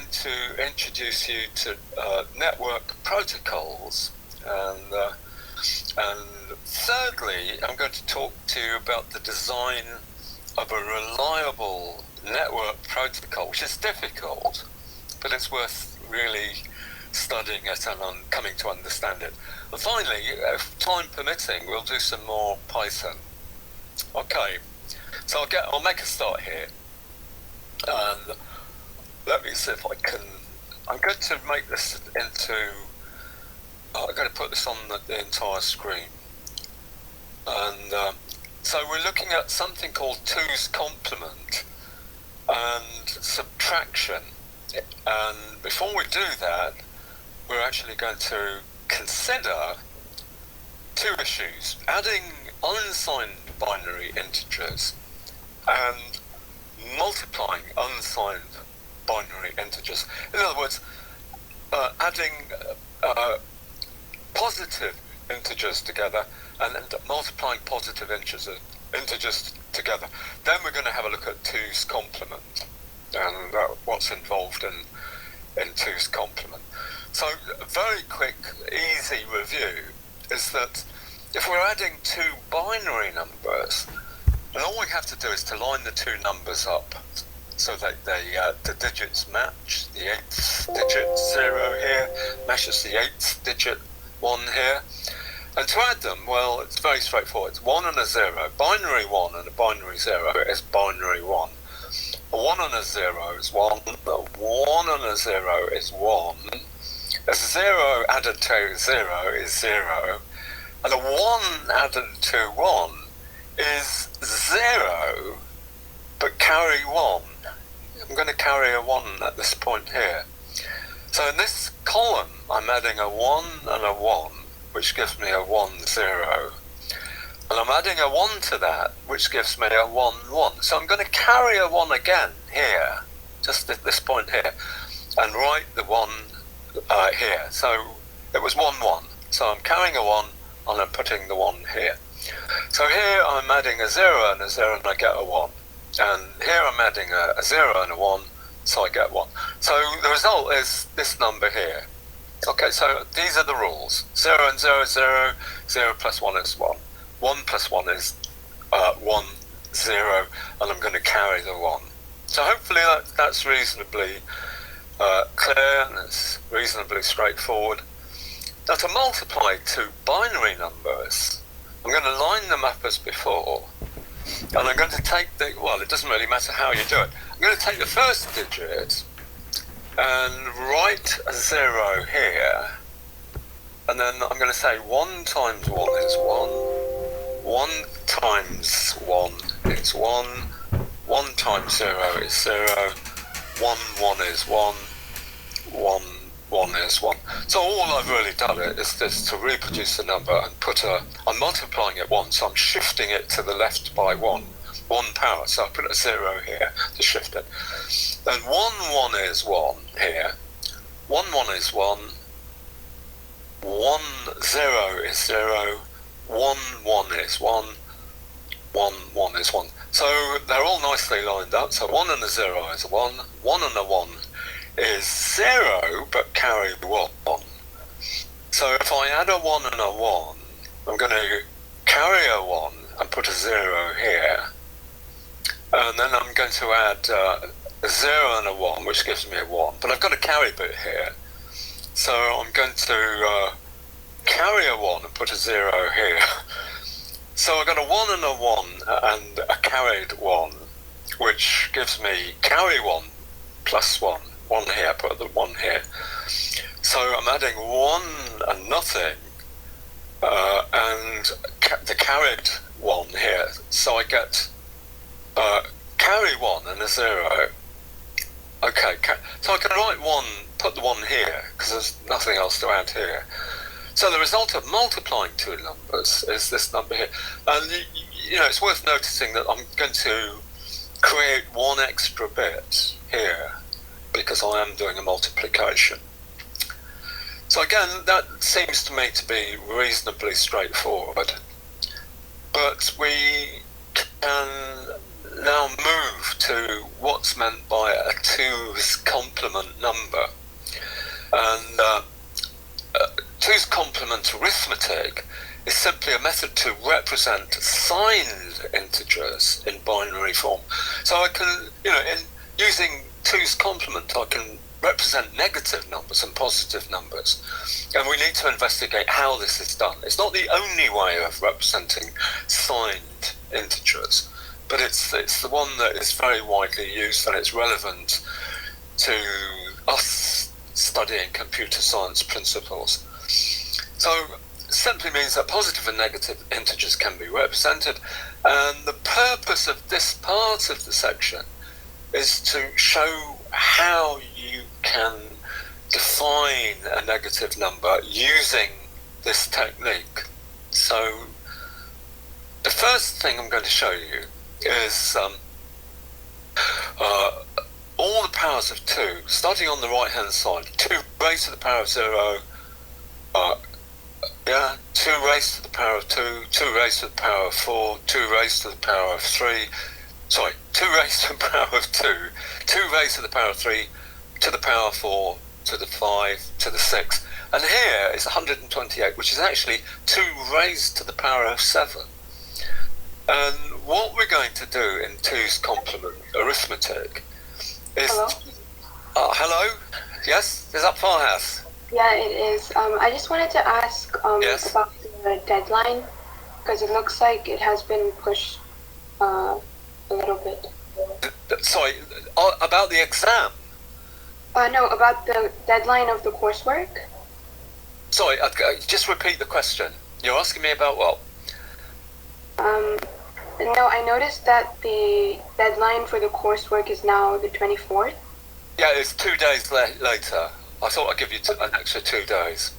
going to introduce you to network protocols, and thirdly, I'm going to talk to you about the design of a reliable network protocol, which is difficult, but it's worth really studying it and coming to understand it. And finally, if time permitting, we'll do some more Python. Okay, so I'll make a start here, and let me see if I can. I'm going to make this into. I'm going to put this on the entire screen, and so we're looking at something called 2's complement and subtraction. And before we do that, we're actually going to consider two issues: adding unsigned binary integers and multiplying unsigned binary integers. In other words, adding positive integers together and multiplying positive integers together. Then we're going to have a look at 2's complement and what's involved in 2's complement. So a very quick, easy review is that if we're adding two binary numbers, and all we have to do is to line the two numbers up so that the digits match. The 8th digit 0 here matches the 8th digit 1 here. And to add them, well, it's very straightforward. It's 1 and a 0. Binary 1 and a binary 0 is binary 1. A 1 and a 0 is 1. A 1 and a 0 is 1. A 0 added to 0 is 0. And a 1 added to 1 is 0, but carry 1. I'm going to carry a 1 at this point here. So in this column, I'm adding a 1 and a 1, which gives me a 1, 0. And I'm adding a 1 to that, which gives me a 1, 1. So I'm going to carry a 1 again here, just at this point here, and write the 1 here. So it was 1, 1. So I'm carrying a 1, and I'm putting the 1 here. So here I'm adding a 0 and a 0, and I get a 1. And here I'm adding a 0 and a 1, so I get 1. So the result is this number here. Okay, so these are the rules. 0 and 0 is 0, 0 plus 1 is 1. 1 plus 1 is 1, 0, and I'm going to carry the 1. So hopefully that's reasonably clear and it's reasonably straightforward. Now to multiply two binary numbers, I'm going to line them up as before, and I'm going to take it doesn't really matter how you do it. I'm going to take the first digit and write a 0 here, and then I'm going to say 1 times 1 is 1, 1 times 1 is 1, 1 times 0 is 0, 1, 1 is 1, 1, 1 is 1. So all I've really done is to reproduce the number and I'm multiplying it once, so I'm shifting it to the left by 1 power. So I put a 0 here to shift it. Then 1, 1 is 1 here, 1, 1 is 1, 1, 0 is 0, 1, 1 is 1, 1, 1 is 1. So they're all nicely lined up. So 1 and a 0 is 1, 1 and a 1 is 0, but carry 1. So if I add a 1 and a 1, I'm going to carry a 1 and put a 0 here. And then I'm going to add a 0 and a 1, which gives me a 1. But I've got a carry bit here. So I'm going to carry a 1 and put a 0 here. So I've got a 1 and a 1 and a carried 1, which gives me carry 1 plus 1. 1 here, put the 1 here. So I'm adding 1 and nothing, and the carried 1 here. So I get carry 1 and a 0. Okay, so I can write 1, put the 1 here, because there's nothing else to add here. So the result of multiplying two numbers is this number here. And it's worth noticing that I'm going to create one extra bit here, because I am doing a multiplication. So again, that seems to me to be reasonably straightforward. But we can now move to what's meant by a 2's complement number. And 2's complement arithmetic is simply a method to represent signed integers in binary form. So I can, in using 2's complement, I can represent negative numbers and positive numbers. And we need to investigate how this is done. It's not the only way of representing signed integers, but it's the one that is very widely used, and it's relevant to us studying computer science principles. So simply means that positive and negative integers can be represented, and the purpose of this part of the section is to show how you can define a negative number using this technique. So the first thing I'm going to show you is all the powers of 2, starting on the right hand side. 2 raised to the power of 0, 2 raised to the power of 2, 2 raised to the power of 4, 2 raised to the power of 3, 2 raised to the power of 2, 2 raised to the power of 3, to the power of 4, to the 5, to the 6. And here is 128, which is actually 2 raised to the power of 7. And what we're going to do in 2's complement arithmetic is... Hello? Hello? Yes? Is that Farhouse? Yeah, it is. I just wanted to ask Yes? about the deadline, because it looks like it has been pushed a little bit. Sorry, about the exam? No, about the deadline of the coursework. Sorry, just repeat the question. You're asking me about what? No, I noticed that the deadline for the coursework is now the 24th. Yeah, it's 2 days later. I thought I'd give you an extra 2 days.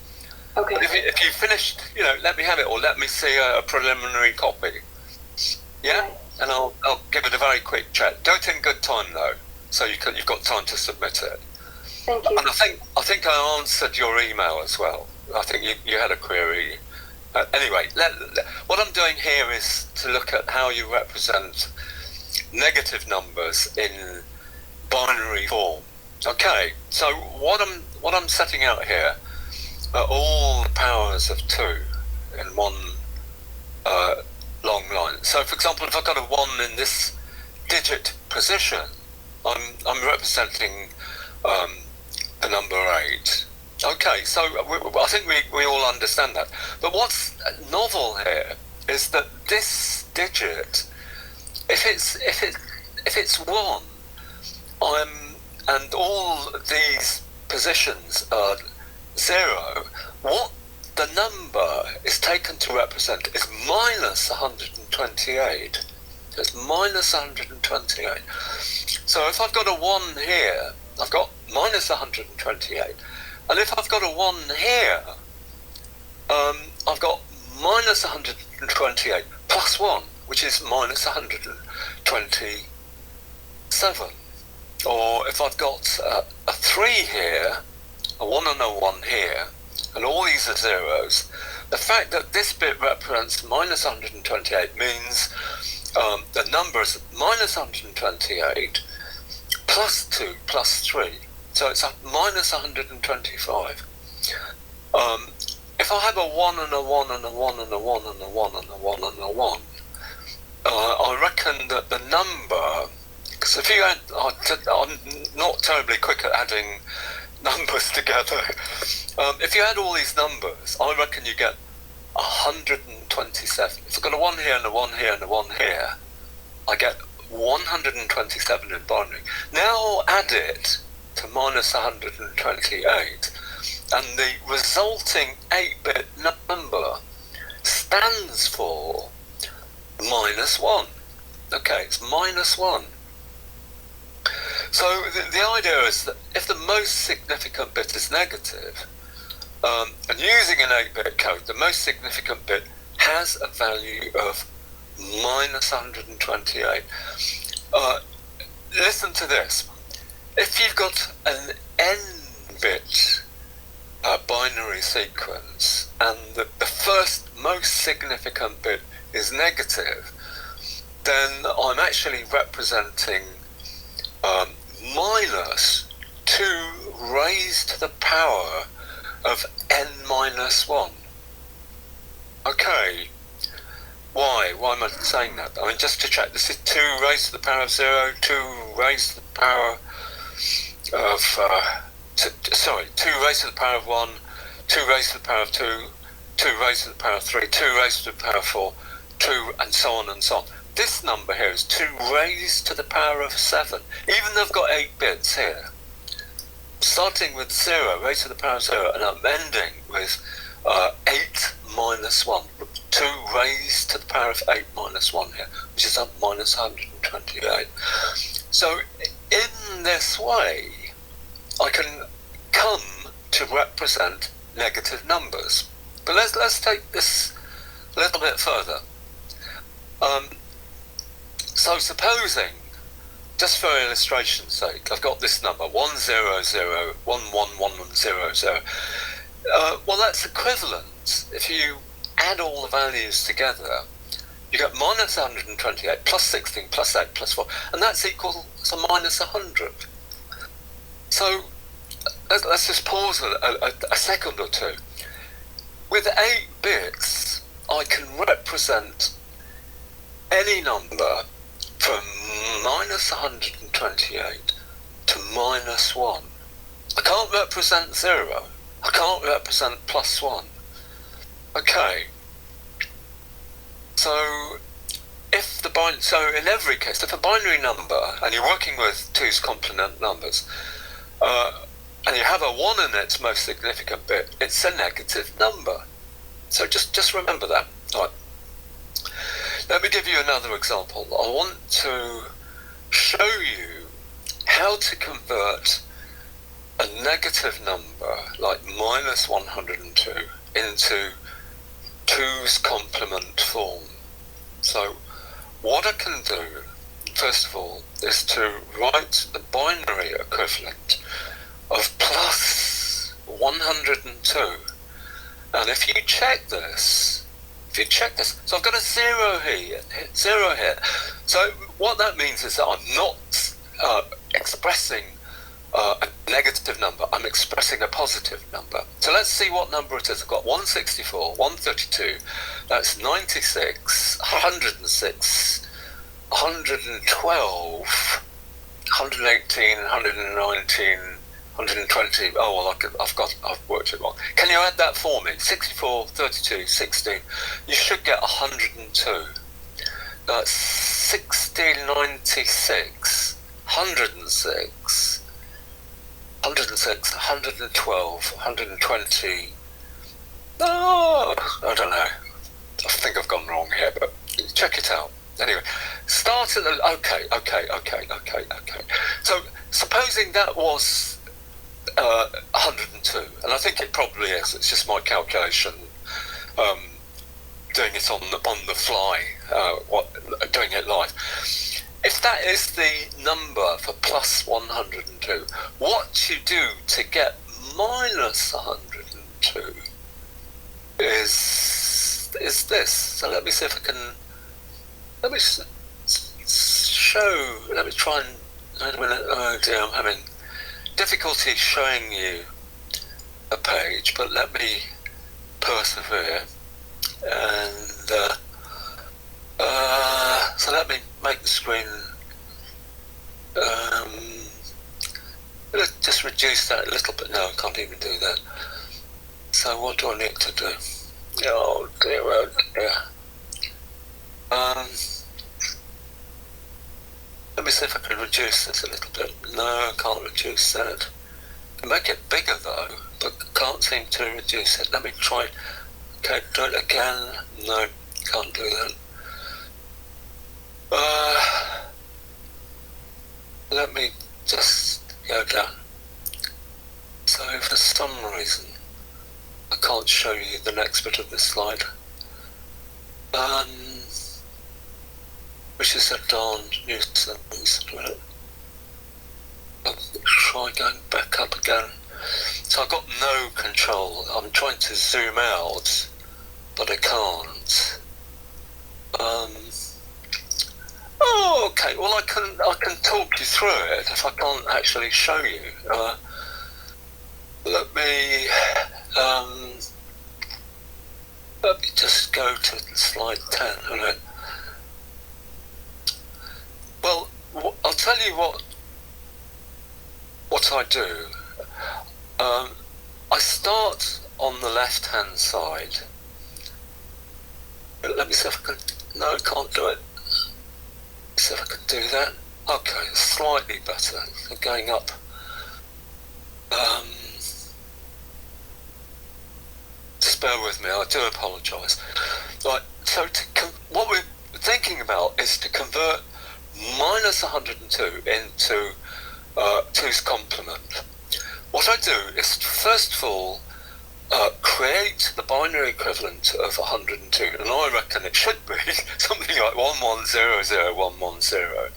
Okay. But if you finished, let me have it, or let me see a preliminary copy. Yeah? Right. And I'll give it a very quick check. Do it in good time, though, so you've got time to submit it. Thank you. And I think I answered your email as well. I think you had a query. Anyway, what I'm doing here is to look at how you represent negative numbers in binary form. Okay, so what I'm setting out here are all the powers of 2 in one long line. So, for example, if I've got a 1 in this digit position, I'm representing the number 8. Okay, so I think we all understand that. But what's novel here is that this digit, if it's 1, and all these positions are 0, what the number is taken to represent is minus 128. It's minus 128. So if I've got a 1 here, I've got minus 128. And if I've got a 1 here, I've got minus 128 plus 1, which is minus 127. Or if I've got a 3 here, a 1 and a 1 here, and all these are zeros, the fact that this bit represents minus 128 means the number is minus 128 plus 2 plus 3. So it's minus 125. If I have a 1 and a 1 and a 1 and a 1 and a 1 and a 1 and a 1, I reckon that the number, because if you add, I'm not terribly quick at adding numbers together. If you add all these numbers, I reckon you get 127. If I've got a 1 here and a 1 here and a 1 here, I get 127 in binary. Now add it to minus 128, and the resulting 8-bit number stands for minus 1. Okay, it's minus 1. So the idea is that if the most significant bit is negative, and using an 8-bit code, the most significant bit has a value of minus 128. Listen to this. If you've got an n-bit binary sequence, and the first most significant bit is negative, then I'm actually representing minus 2 raised to the power of n minus 1. Okay, why? Why am I saying that? I mean, just to check, this is 2 raised to the power of 0, 2 raised to the power of, 2 raised to the power of 1, 2 raised to the power of 2, 2 raised to the power of 3, 2 raised to the power of 4, 2, and so on and so on. This number here is 2 raised to the power of 7, even though I've got 8 bits here. Starting with 0, raised to the power of 0, and I'm ending with 8 minus 1, 2 raised to the power of 8 minus 1 here, which is up minus 128. So in this way, I can come to represent negative numbers. But let's take this a little bit further. So supposing, just for illustration's sake, I've got this number 100111100. Well, that's equivalent. If you add all the values together, you get minus 128 plus 16 plus 8 plus 4, and that's equal to minus 100. So let's just pause a second or two. With 8 bits, I can represent any number from minus 128 to minus 1. I can't represent 0. I can't represent plus 1. Okay. So in every case, if a binary number, and you're working with 2's complement numbers, and you have a 1 in its most significant bit, it's a negative number. So just remember that. Right. Let me give you another example. I want to show you how to convert a negative number like minus 102 into 2's complement form. So what I can do, first of all, is to write the binary equivalent of plus 102. And if you check this, so I've got a 0 here. So what that means is that I'm not expressing a negative number, I'm expressing a positive number. So let's see what number it is. I've got 164, 132, that's 96, 106, 112, 118, 119, 120, oh well, I've worked it wrong. Can you add that for me? 64, 32, 16, you should get 102. That's 1696, 106, 106, 112, 120. Oh, I don't know. I think I've gone wrong here, but check it out. Anyway, start at the, okay. So, supposing that was 102, and I think it probably is, it's just my calculation, doing it on the fly, doing it live. If that is the number for plus 102, what you do to get minus 102 is this. So let me see if I can, let me try and, wait a minute, oh dear, I'm having difficulty showing you a page, but let me persevere. And so let me make the screen, let's just reduce that a little bit. No, I can't even do that. So what do I need to do? Oh dear, oh dear. Let me see if I can reduce this a little bit. No, I can't reduce that. I can make it bigger though, but can't seem to reduce it. Let me try. Okay, do it again. No, can't do that. Let me just go down. So for some reason, I can't show you the next bit of this slide. Which is a darned nuisance. I'll try going back up again. So I've got no control. I'm trying to zoom out, but I can't. Oh, okay. Well, I can talk you through it if I can't actually show you. Let me just go to slide 10. Right? Well, I'll tell you what I do. I start on the left-hand side. Let me see if I can. No, I can't do it. See if I can do that. Okay, slightly better. Going up. Just bear with me. I do apologise. Right. So what we're thinking about is to convert minus 102 into 2's complement. What I do is first of all create the binary equivalent of 102, and I reckon it should be something like 1100110.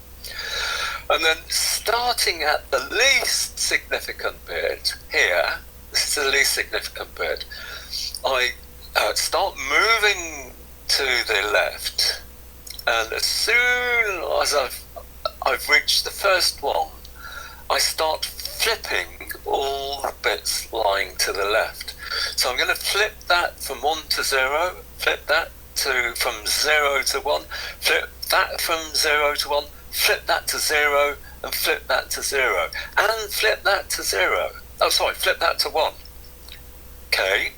And then starting at the least significant bit here, this is the least significant bit, I start moving to the left, and as soon as I've reached the first one, I start flipping all the bits lying to the left. So I'm going to flip that from 1 to 0, flip that from 0 to 1, flip that from 0 to 1, flip that to 0, and flip that to 0, and flip that to 0. Oh, sorry, flip that to 1. Okay,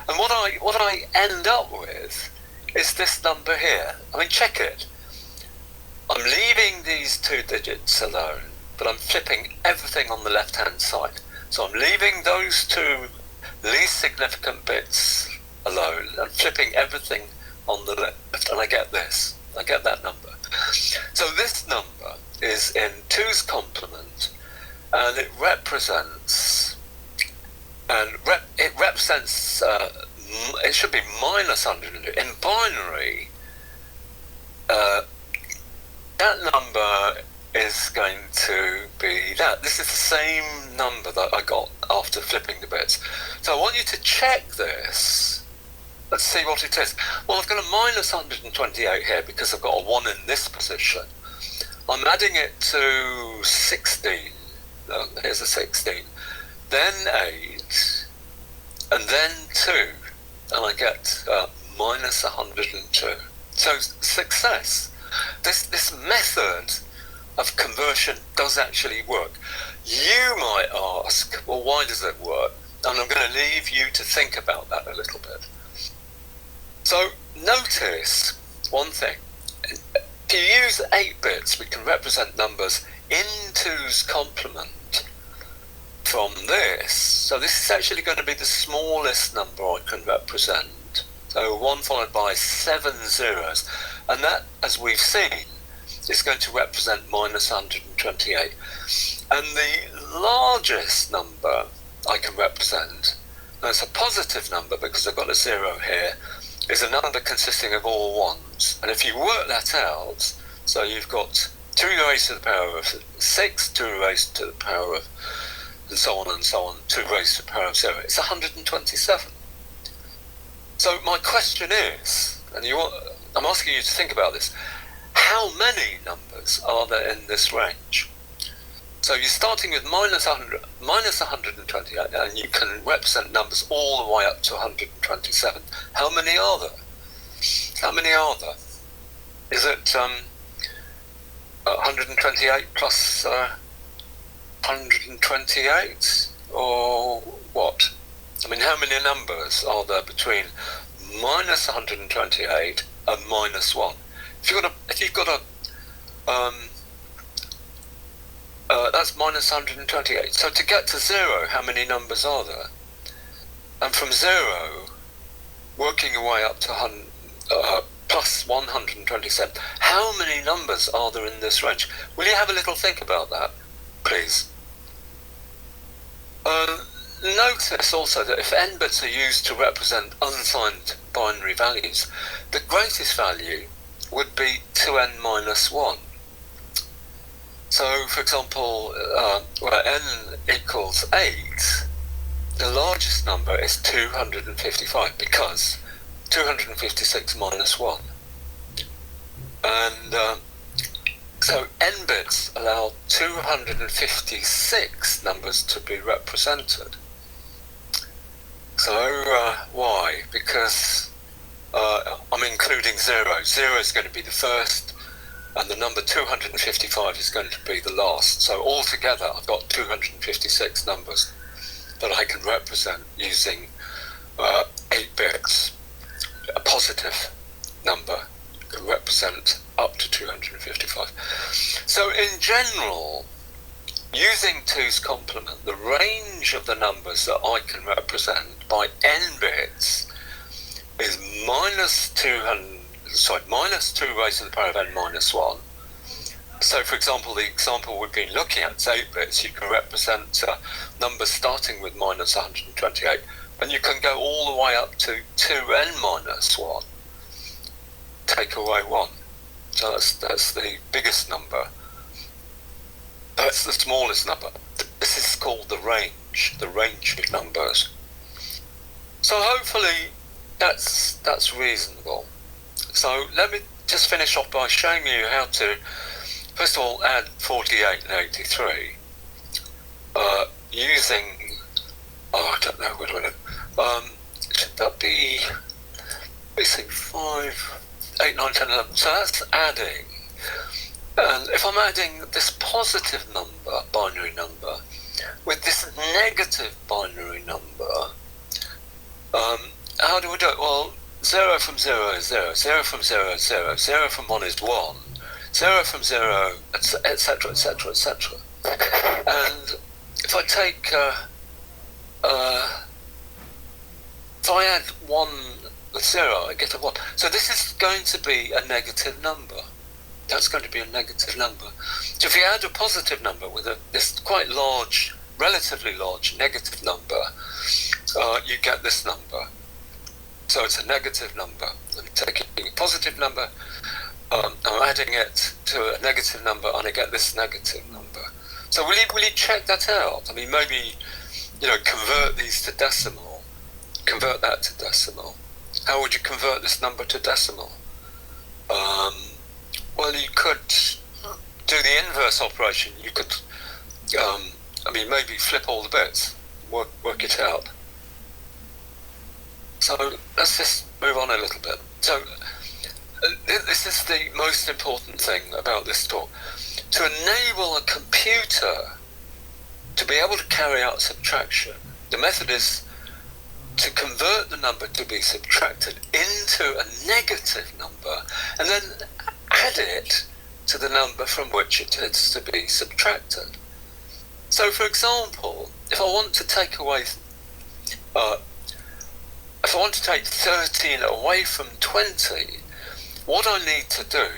and what I end up with is this number here. I mean, check it. I'm leaving these 2 digits alone, but I'm flipping everything on the left-hand side. So I'm leaving those 2 least significant bits alone and flipping everything on the left, and I get this. I get that number. So this number is in 2's complement, and it represents, it should be minus 102. In binary, that number is going to be that. This is the same number that I got after flipping the bits. So I want you to check this. Let's see what it is. Well, I've got a minus 128 here because I've got a 1 in this position. I'm adding it to 16. Here's a 16. Then 8. And then 2. And I get minus 102. So success. This method of conversion does actually work. You might ask, well, why does it work? And I'm going to leave you to think about that a little bit. So notice one thing. If you use 8 bits, we can represent numbers in 2's complement from this. So this is actually going to be the smallest number I can represent. So 1 followed by 7 zeros. And that, as we've seen, is going to represent minus 128. And the largest number I can represent, and it's a positive number because I've got a 0 here, is a number consisting of all 1s. And if you work that out, so you've got 2 raised to the power of 6, 2 raised to the power of, and so on, 2 raised to the power of 0, it's 127. So my question is, and I'm asking you to think about this, how many numbers are there in this range? So you're starting with minus 128, and you can represent numbers all the way up to 127. How many are there? How many are there? Is it 128 plus 128, or what? I mean, how many numbers are there between minus 128 and minus 1? If you've got a that's minus 128. So to get to 0, how many numbers are there? And from 0, working your way up to plus 127, how many numbers are there in this range? Will you have a little think about that, please? Notice also that if n bits are used to represent unsigned binary values, the greatest value would be 2n minus 1. So, for example, where n equals 8, the largest number is 255, because 256 minus 1. And So n bits allow 256 numbers to be represented. So why? Because I'm including 0. 0 is going to be the first, and the number 255 is going to be the last. So altogether, I've got 256 numbers that I can represent using 8 bits. A positive number can represent up to 255. So in general, using 2's complement, the range of the numbers that I can represent by n bits is minus 2 raised to the power of n minus 1. So, for example, the example we've been looking at is 8 bits. You can represent numbers starting with minus 128, and you can go all the way up to 2n minus 1. Take away 1. So that's the biggest number. That's the smallest number. This is called the range of numbers. So hopefully that's reasonable. So let me just finish off by showing you how to, first of all, add 48 and 83 using, I don't know, should that be basically 5, 8, 9, 10, 11. So that's adding. And if I'm adding this positive number, binary number, with this negative binary number, how do we do it? Well, 0 from 0 is 0, 0 from 0 is 0, 0 from 1 is 1, 0 from 0, etc., etc., etc. And if I take, if I add 1 with 0, I get a 1. So this is going to be a negative number. That's going to be a negative number. So if you add a positive number with this quite large, relatively large negative number, you get this number. So it's a negative number. I'm taking a positive number, I'm adding it to a negative number, and I get this negative number. So will you check that out? I mean, maybe, convert these to decimal. Convert that to decimal. How would you convert this number to decimal? Well, you could do the inverse operation. You could, maybe flip all the bits, work it out. So let's just move on a little bit. So this is the most important thing about this talk. To enable a computer to be able to carry out subtraction, the method is to convert the number to be subtracted into a negative number and then add it to the number from which it is to be subtracted. So, for example, if I want to take away, if I want to take 13 away from 20, what I need to do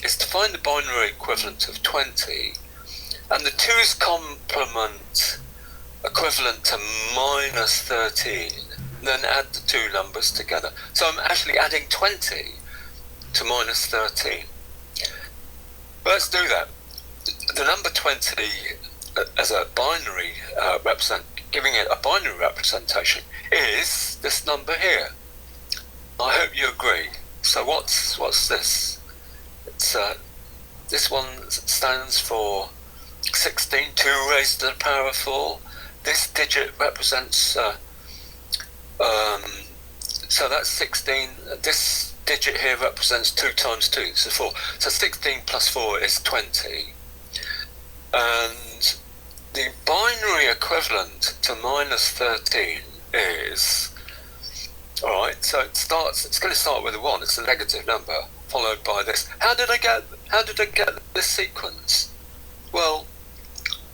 is to find the binary equivalent of 20 and the 2's complement equivalent to minus 13, and then add the two numbers together. So I'm actually adding 20 to minus 13. Let's do that. The number 20 as a binary giving it a binary representation is this number here. I hope you agree. So what's this? It's this one stands for 16, 2 raised to the power of 4. This digit represents so that's 16. This digit here represents 2 times 2, so 4. So 16 plus 4 is 20. And the binary equivalent to minus 13 is, alright, so it's going to start with a 1, it's a negative number, followed by this. How did I get this sequence? Well,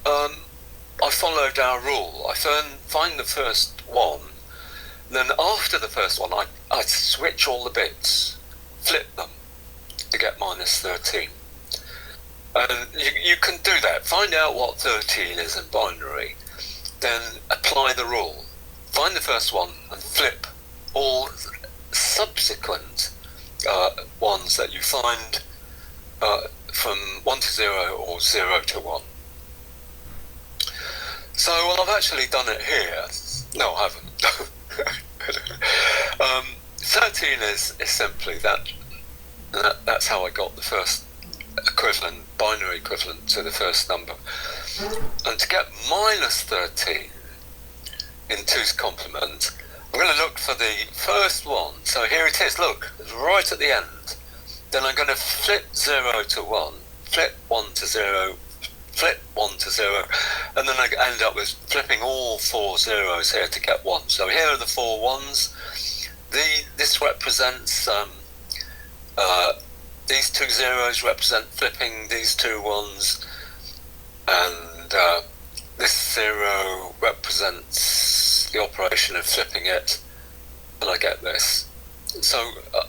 I followed our rule. I find the first one, then after the first one I switch all the bits, flip them to get minus 13. And you can do that. Find out what 13 is in binary, then apply the rule. Find the first one and flip all subsequent ones that you find from 1 to 0 or 0 to 1. So, well, I've actually done it here. No, I haven't. 13 is simply that's how I got the first equivalent binary equivalent to the first number. And to get minus 13 in 2's complement, I'm going to look for the first one. So here it is, look, it's right at the end. Then I'm going to flip 0 to 1, flip 1 to 0, flip 1 to 0, and then I end up with flipping all 4 zeros here to get 1. So here are the 4 ones. This represents, these 2 zeros represent flipping these 2 ones, and this 0 represents the operation of flipping it, and I get this. So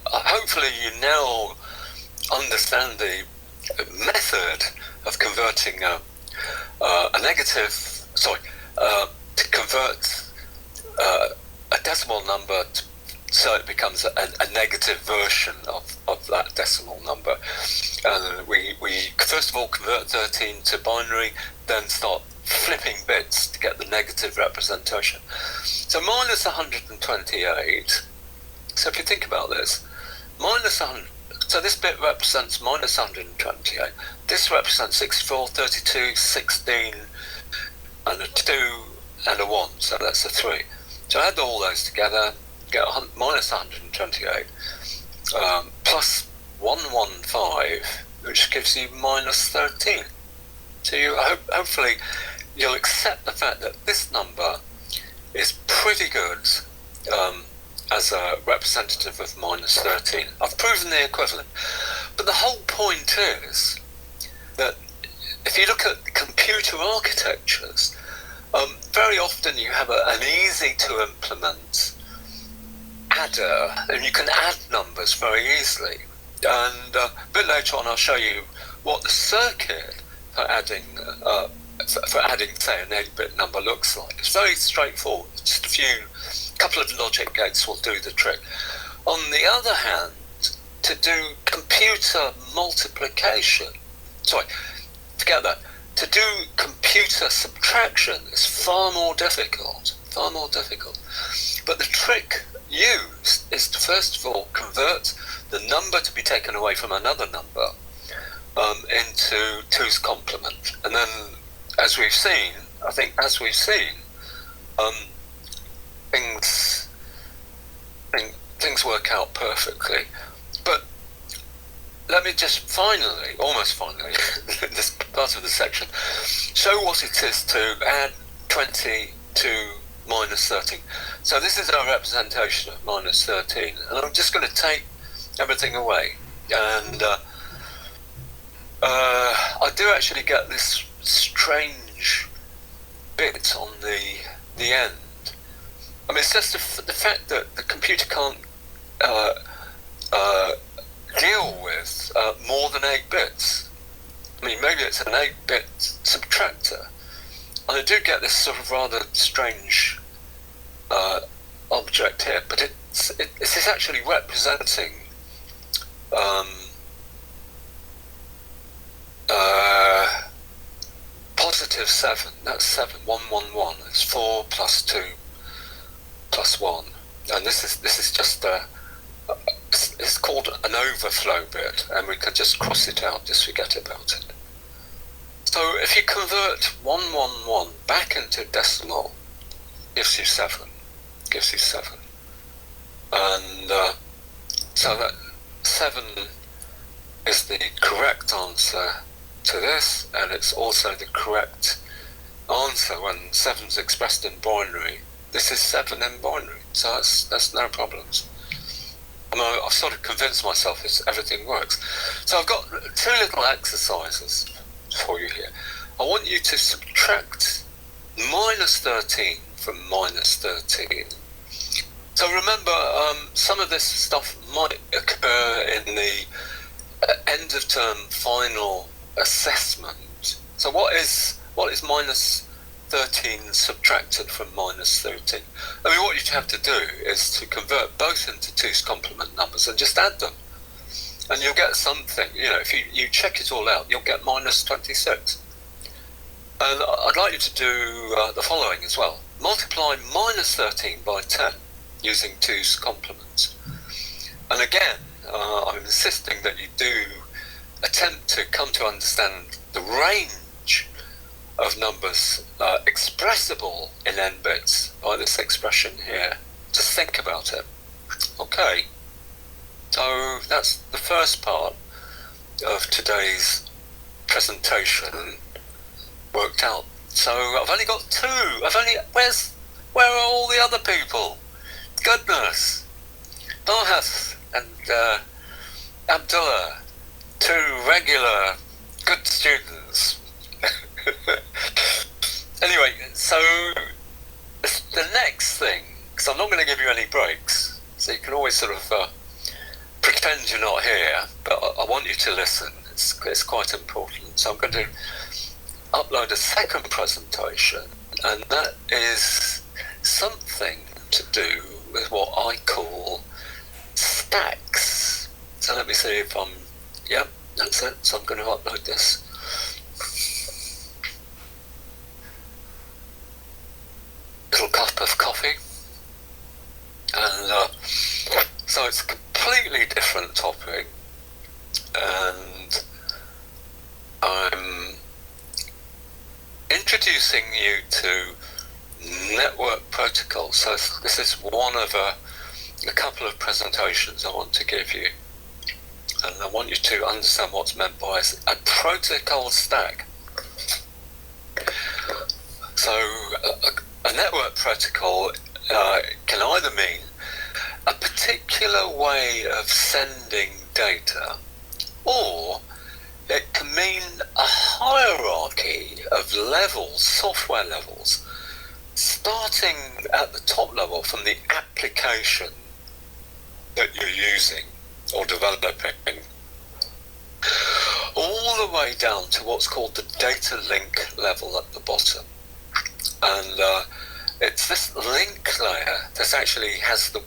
hopefully you now understand the method of converting a negative, to convert a decimal number so it becomes a negative version of that decimal number. And we first of all convert 13 to binary, then start flipping bits to get the negative representation. So minus 128, so if you think about this, minus 100, so this bit represents minus 128, this represents 64, 32, 16, and a 2 and a 1, so that's a 3. So add all those together, get minus 128, plus 115, which gives you minus 13. So you hopefully you'll accept the fact that this number is pretty good as a representative of minus 13. I've proven the equivalent. But the whole point is that if you look at computer architectures, very often you have an easy to implement adder, and you can add numbers very easily. And a bit later on I'll show you what the circuit for adding, say, an 8-bit number looks like. It's very straightforward. Just a couple of logic gates will do the trick. On the other hand, to do computer multiplication, forget that. To do computer subtraction is far more difficult. But the trick used is to first of all convert the number to be taken away from another number into 2's complement, and then as we've seen, things work out perfectly. But let me just almost finally, this part of the section, show what it is to add 20 to minus 13. So this is our representation of minus 13, and I'm just going to take everything away, and I do actually get this strange bit on the end. I mean, it's just the fact that the computer can't deal with more than 8 bits. I mean, maybe it's an 8-bit subtractor, and I do get this sort of rather strange object here, but it's actually representing positive 7. That's 7. 111. It's 4 plus 2 plus 1, and this is just it's called an overflow bit, and we could just cross it out, just forget about it. So if you convert 111 back into decimal, gives you 7. And so that 7 is the correct answer to this, and it's also the correct answer when 7's expressed in binary. This is 7 in binary, so that's no problems. I've sort of convinced myself everything works. So I've got 2 little exercises for you here. I want you to subtract minus 13 from minus 13. So remember, some of this stuff might occur in the end of term final assessment. So what is minus 13 subtracted from minus 13? I mean, what you have to do is to convert both into 2's complement numbers and just add them, and you'll get something. If you check it all out, you'll get minus 26. And I'd like you to do the following as well. Multiply minus 13 by 10 using 2's complements. And again, I'm insisting that you do attempt to come to understand the range of numbers expressible in n bits by this expression here. Just think about it. Okay, so that's the first part of today's presentation worked out. So I've only got two. Where are all the other people? Goodness. Bahath and Abdullah, two regular good students. Anyway, so the next thing, because I'm not going to give you any breaks, so you can always sort of pretend you're not here, but I want you to listen. It's quite important. So I'm going to upload a second presentation, and that is something to do with what I call stacks. So let me see if yep, that's it. So I'm going to upload this. Little cup of coffee. And so it's a completely different topic, and I'm introducing you to network protocols. So this is one of a couple of presentations I want to give you, and I want you to understand what's meant by a protocol stack. So a network protocol can either mean a particular way of sending data, or it can mean a hierarchy of levels, software levels, starting at the top level from the application that you're using or developing, all the way down to what's called the data link level at the bottom. And it's this link layer that actually has the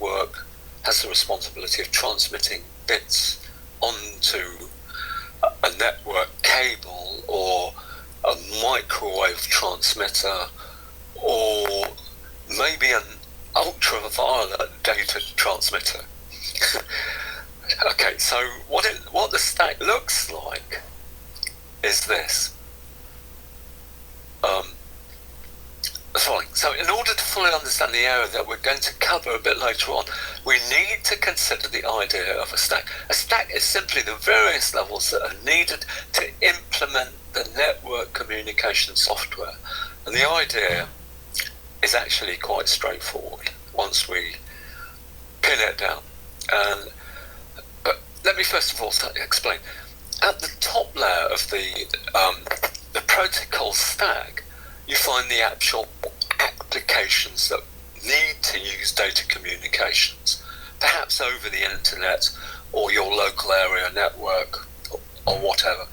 responsibility of transmitting bits onto a network cable or a microwave transmitter, or maybe an ultraviolet data transmitter. Okay, so what the stack looks like is this. Fine. So in order to fully understand the area that we're going to cover a bit later on, we need to consider the idea of a stack. A stack is simply the various levels that are needed to implement the network communication software. And the idea is actually quite straightforward once we pin it down. But let me first of all explain. At the top layer of the protocol stack, you find the actual applications that need to use data communications, perhaps over the internet or your local area network or whatever.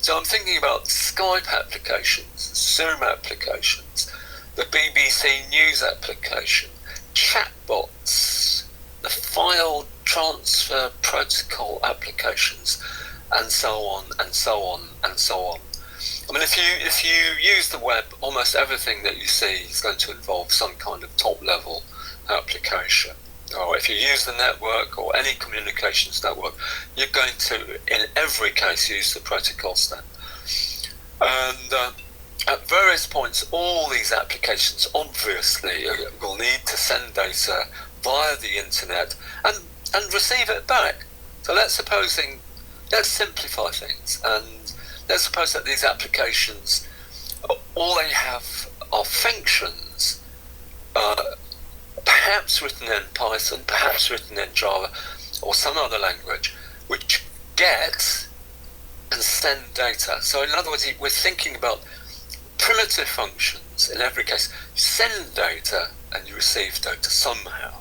So I'm thinking about Skype applications, Zoom applications, the BBC News application, chatbots, the file transfer protocol applications, and so on and so on and so on. I mean, if you use the web, almost everything that you see is going to involve some kind of top-level application. Or if you use the network or any communications network, you're going to, in every case, use the protocol stack. And at various points, all these applications obviously will need to send data via the internet and receive it back. So let's simplify things, and let's suppose that these applications, all they have are functions, perhaps written in Python, perhaps written in Java, or some other language, which get and send data. So in other words, we're thinking about primitive functions in every case. You send data and you receive data somehow.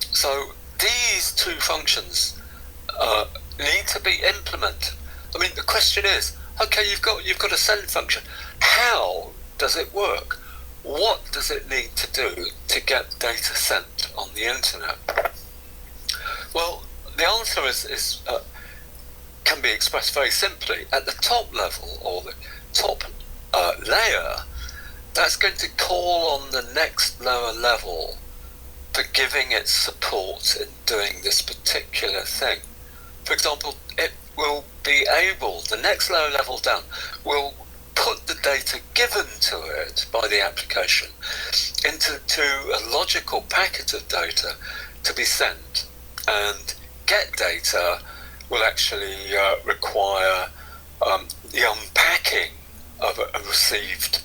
So these two functions need to be implemented. I mean, the question is, okay, you've got a send function. How does it work? What does it need to do to get data sent on the internet? Well, the answer can be expressed very simply. At the top level, or the top layer, that's going to call on the next lower level for giving it support in doing this particular thing. For example, it will be able, the next lower level down, will put the data given to it by the application into a logical packet of data to be sent. And get data will actually require the unpacking of a received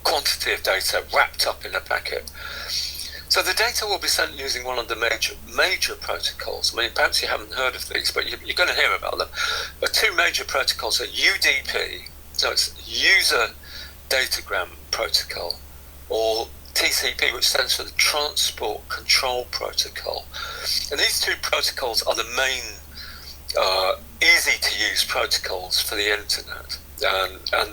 quantity of data wrapped up in a packet. So the data will be sent using one of the major protocols. I mean, perhaps you haven't heard of these, but you're going to hear about them. The two major protocols are UDP, so it's User Datagram Protocol, or TCP, which stands for the Transport Control Protocol. And these two protocols are the main easy-to-use protocols for the internet.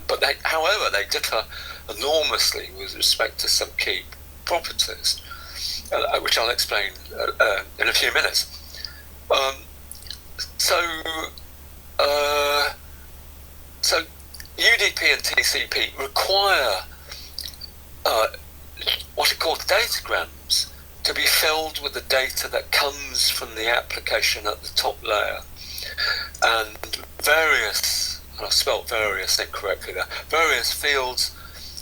But however, they differ enormously with respect to some key properties, which I'll explain in a few minutes. So UDP and TCP require what are called datagrams to be filled with the data that comes from the application at the top layer. And various, and I've spelt various incorrectly there, various fields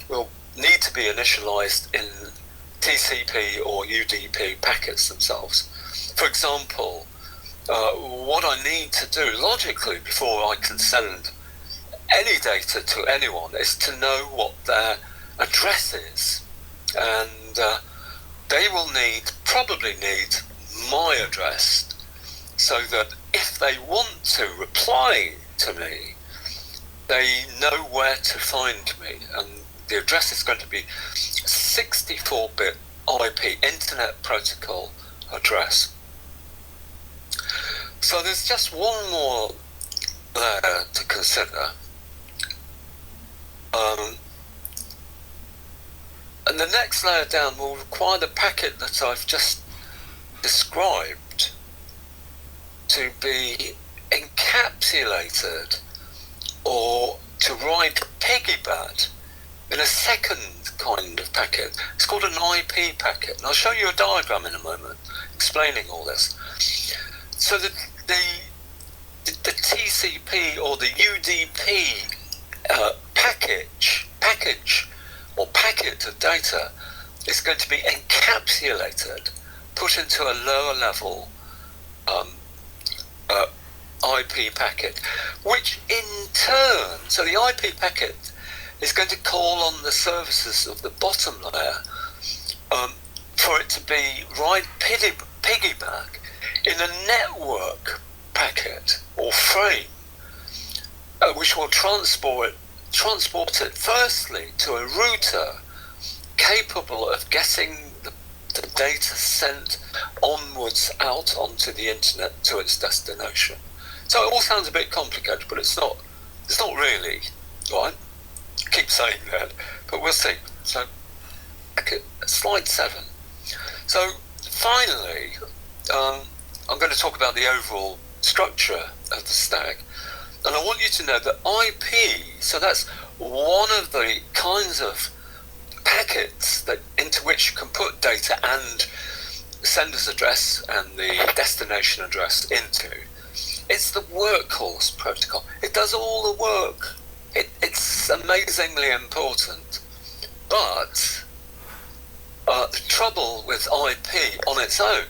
will need to be initialized in TCP or UDP packets themselves. For example, what I need to do logically before I can send any data to anyone is to know what their address is. And they will probably need my address, so that if they want to reply to me, they know where to find me. And the address is going to be 64-bit IP, Internet Protocol address. So there's just one more there to consider. And the next layer down will require the packet that I've just described to be encapsulated or to write piggyback in a second kind of packet. It's called an IP packet, and I'll show you a diagram in a moment explaining all this. So the TCP or the UDP package or packet of data is going to be encapsulated, put into a lower level IP packet, which in turn, so the IP packet is going to call on the services of the bottom layer for it to be right piggyback in a network packet or frame, which will transport it firstly to a router capable of getting the data sent onwards out onto the internet to its destination. So it all sounds a bit complicated, but it's not really, right? I keep saying that, but we'll see. So, slide 7. So, finally, I'm going to talk about the overall structure of the stack. And I want you to know that IP, so that's one of the kinds of packets into which you can put data and sender's address and the destination address into. It's the workhorse protocol. It does all the work. It's amazingly important. But the trouble with IP on its own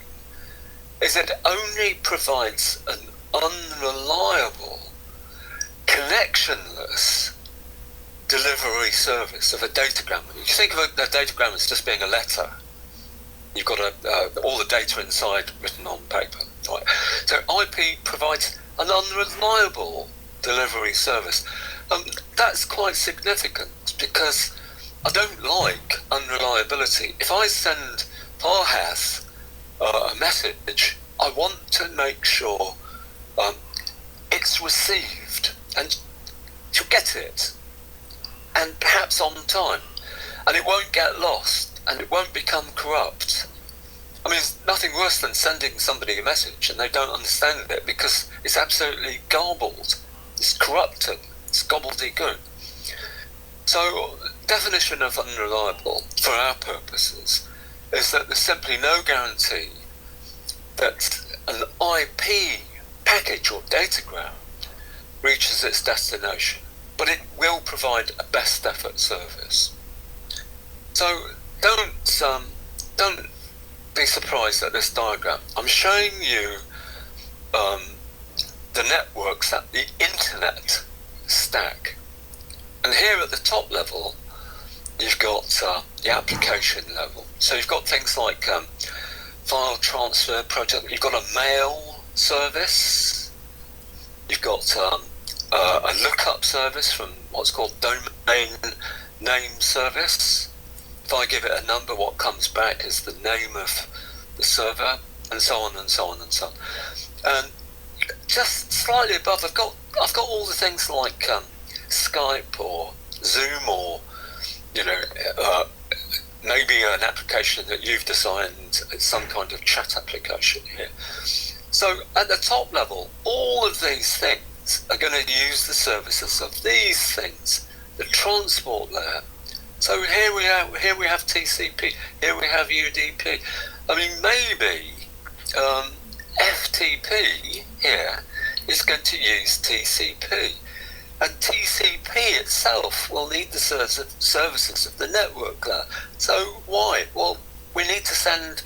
is it only provides an unreliable, connectionless delivery service of a datagram. You think of a datagram as just being a letter. You've got all the data inside written on paper. Right? So IP provides an unreliable delivery service. That's quite significant because I don't like unreliability. If I send Farhath a message, I want to make sure it's received and to get it, and perhaps on time, and it won't get lost, and it won't become corrupt. I mean, there's nothing worse than sending somebody a message and they don't understand it because it's absolutely garbled, it's corrupted, it's gobbledygook. So, definition of unreliable for our purposes is that there's simply no guarantee that an IP package or datagram reaches its destination, but it will provide a best effort service. So don't be surprised at this diagram. I'm showing you the networks that the internet stack, and here at the top level you've got the application level. So you've got things like file transfer project, you've got a mail service, you've got a lookup service from what's called domain name service. If I give it a number, what comes back is the name of the server, and so on and so on and so on. And just slightly above, I've got all the things like Skype or Zoom, or maybe an application that you've designed, some kind of chat application here. So at the top level, all of these things are going to use the services of these things, the transport layer. So here we have TCP, here we have UDP. I mean, maybe FTP here is going to use TCP, and TCP itself will need the services of the network layer. So why? Well, we need to send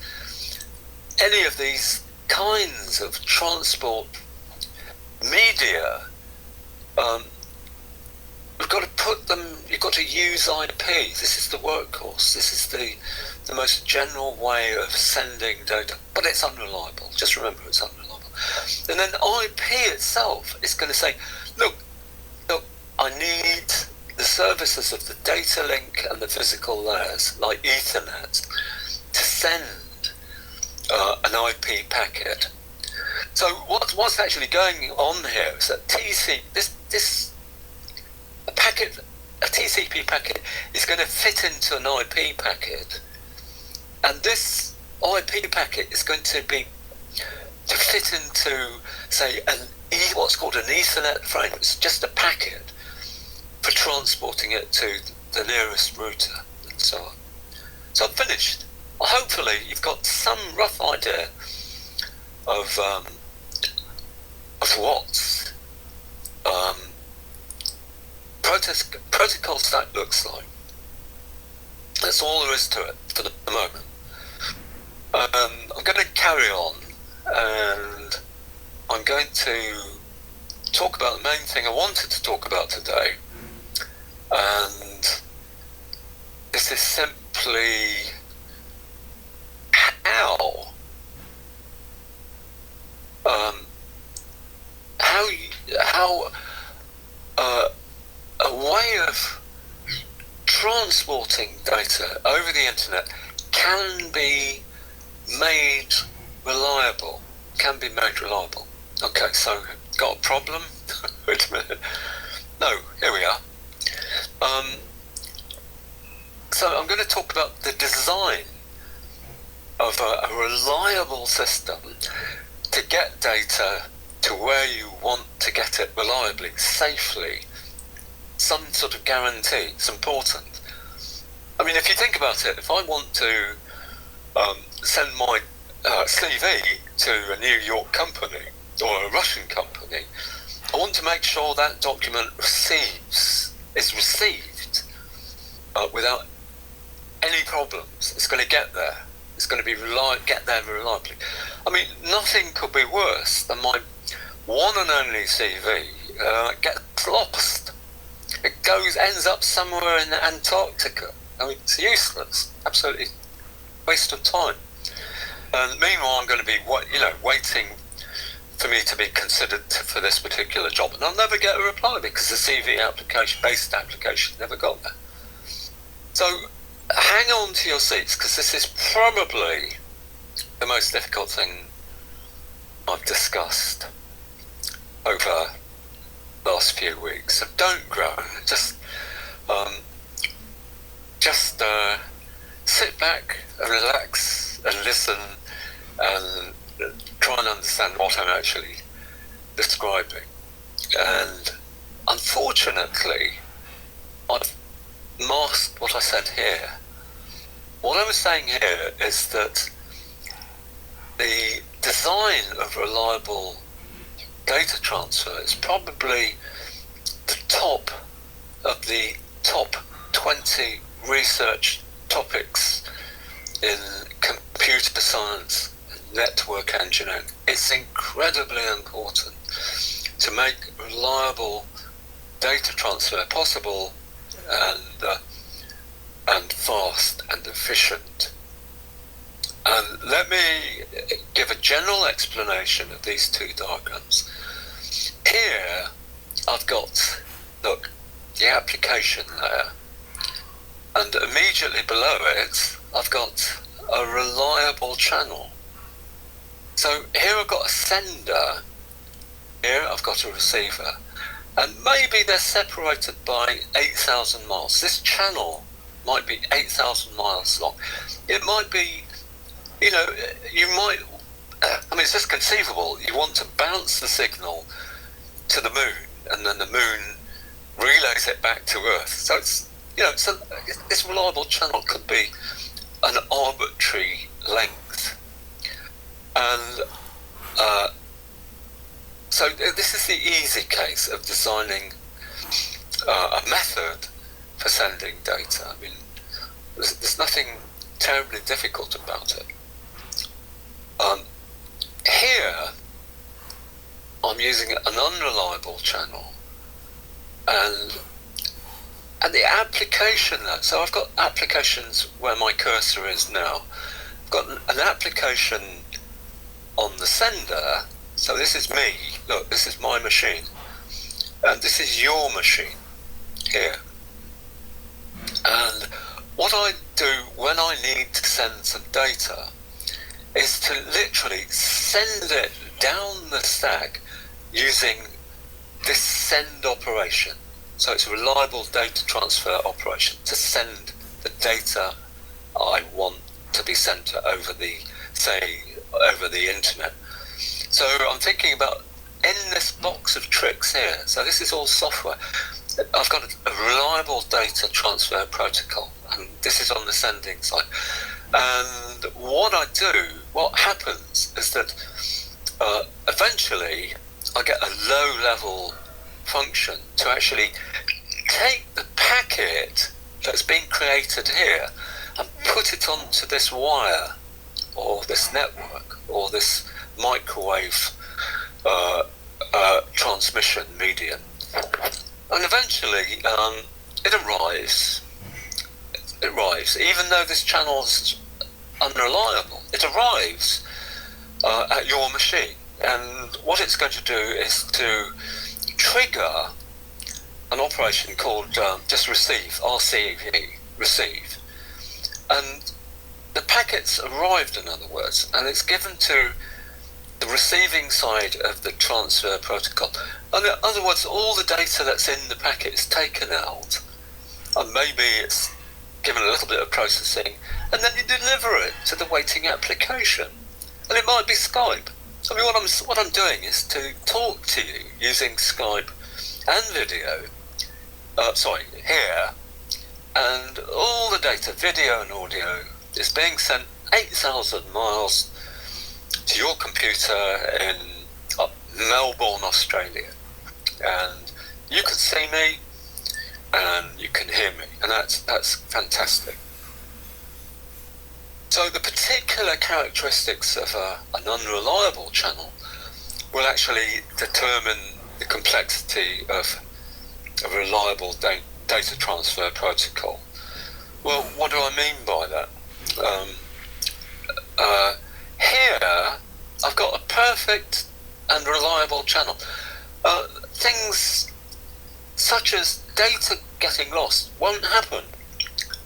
any of these kinds of transport media. We've got to put them, you've got to use IP. This is the workhorse. This is the most general way of sending data, but it's unreliable. Just remember, it's unreliable. And then IP itself is going to say, look, I need the services of the data link and the physical layers, like Ethernet, to send an IP packet. So what's actually going on here is that a TCP packet is going to fit into an IP packet, and this IP packet is going to fit into, say, what's called an Ethernet frame. It's just a packet for transporting it to the nearest router, and so on. So I've finished. Hopefully you've got some rough idea of what protocol stack looks like. That's all there is to it for the moment. I'm going to carry on, and I'm going to talk about the main thing I wanted to talk about today, and this is simply how a way of transporting data over the internet can be made reliable. Okay, so got a problem? Wait a minute. No, here we are. So I'm going to talk about the design of a reliable system to get data to where you want to get it reliably, safely. Some sort of guarantee. It's important. I mean, if you think about it, if I want to send my CV to a New York company or a Russian company, I want to make sure that document is received without any problems. It's going to get there. It's going to get there reliably. I mean, nothing could be worse than my one and only CV gets lost. It ends up somewhere in Antarctica. I mean, it's useless. Absolutely waste of time. And meanwhile, I'm going to be waiting for me to be considered for this particular job, and I'll never get a reply because the CV based application never got there. So hang on to your seats, because this is probably the most difficult thing I've discussed over the last few weeks. So don't groan. Just sit back and relax and listen and try and understand what I'm actually describing. And unfortunately, I've masked what I said here. What I was saying here is that the design of reliable data transfer is probably the top of the top 20 research topics in computer science and network engineering. It's incredibly important to make reliable data transfer possible and fast and efficient. And let me give a general explanation of these two diagrams. Here I've got, look, the application layer, and immediately below it I've got a reliable channel. So here I've got a sender, here I've got a receiver, and maybe they're separated by 8,000 miles. This channel might be 8,000 miles long. It might be, you know, you might, I mean, it's just conceivable. You want to bounce the signal to the moon, and then the moon relays it back to Earth. So it's, you know, this reliable channel could be an arbitrary length. And so this is the easy case of designing a method for sending data. I mean, there's nothing terribly difficult about it. Here, I'm using an unreliable channel, and the application, so I've got applications where my cursor is now. I've got an application on the sender, so this is me, look, this is my machine, and this is your machine here. And what I do when I need to send some data is to literally send it down the stack using this send operation. So it's a reliable data transfer operation to send the data I want to be sent over the, say, over the internet. So I'm thinking about, in this box of tricks here, so this is all software, I've got a reliable data transfer protocol, and this is on the sending side. And what happens is that eventually I get a low-level function to actually take the packet that's been created here and put it onto this wire or this network or this microwave transmission medium. And eventually it arrives, even though this channel's unreliable, it arrives at your machine. And what it's going to do is to trigger an operation called just receive, RCV, receive. And the packet's arrived, in other words, and it's given to the receiving side of the transfer protocol. And in other words, all the data that's in the packet is taken out, and maybe it's given a little bit of processing, and then you deliver it to the waiting application. And it might be Skype. I mean, what I'm doing is to talk to you using Skype and video, here, and all the data, video and audio, is being sent 8,000 miles to your computer in Melbourne, Australia. And you can see me, and you can hear me, and that's fantastic. So the particular characteristics of an unreliable channel will actually determine the complexity of a reliable data transfer protocol. Well, what do I mean by that? Here, I've got a perfect and reliable channel. Things such as data getting lost won't happen.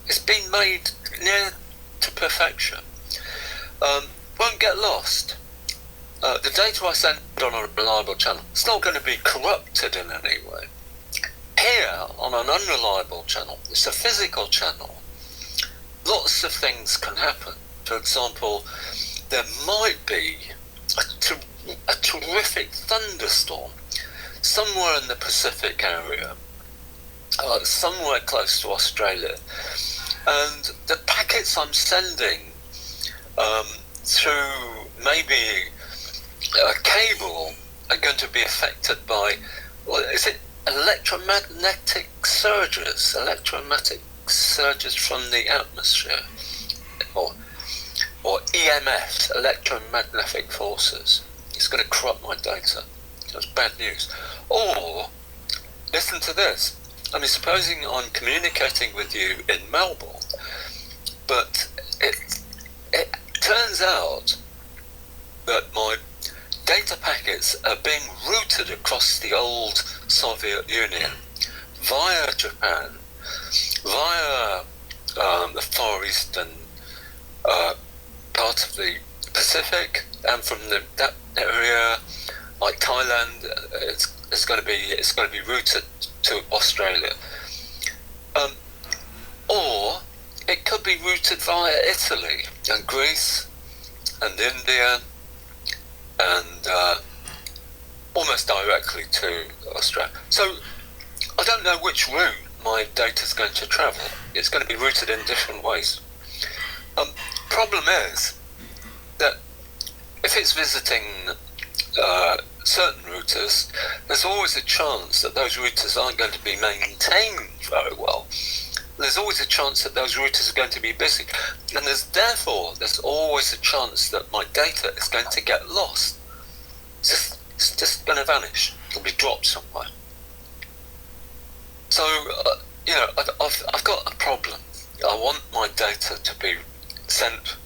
It's been made near to perfection. Won't get lost. The data I send on a reliable channel, it's not going to be corrupted in any way. Here, on an unreliable channel, it's a physical channel. Lots of things can happen. For example, there might be a terrific thunderstorm somewhere in the Pacific area, somewhere close to Australia, and the packets I'm sending through maybe a cable are going to be affected by, well, is it electromagnetic surges? Electromagnetic surges from the atmosphere, or EMFs, electromagnetic forces. It's going to corrupt my data. That's bad news. Or, listen to this. I mean, supposing I'm communicating with you in Melbourne, but it turns out that my data packets are being routed across the old Soviet Union via Japan, via the Far Eastern part of the Pacific, and from that area, like Thailand, it's going to be routed to Australia, or it could be routed via Italy and Greece and India, and almost directly to Australia. So I don't know which route my data is going to travel. It's going to be routed in different ways. Problem is that if it's visiting certain routers, there's always a chance that those routers aren't going to be maintained very well. There's always a chance that those routers are going to be busy, and there's always a chance that my data is going to get lost. It's just going to vanish. It'll be dropped somewhere. So I've got a problem. I want my data to be sent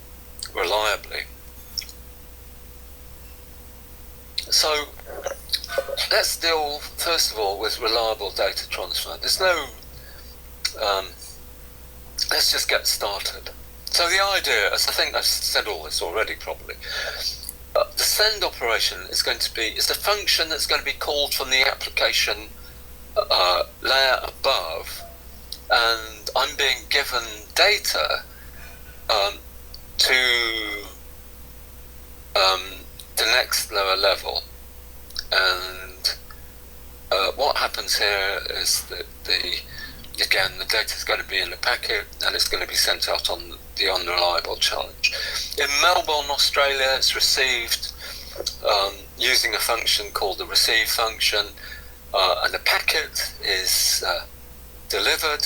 reliably. So let's deal first of all with reliable data transfer. There's no let's just get started. So the idea, as I think I've said all this already probably, the send operation is a function that's going to be called from the application layer above, and I'm being given data to the next lower level, and what happens here is that the data is going to be in a packet and it's going to be sent out on the unreliable challenge. In Melbourne, Australia, it's received using a function called the receive function, and the packet is delivered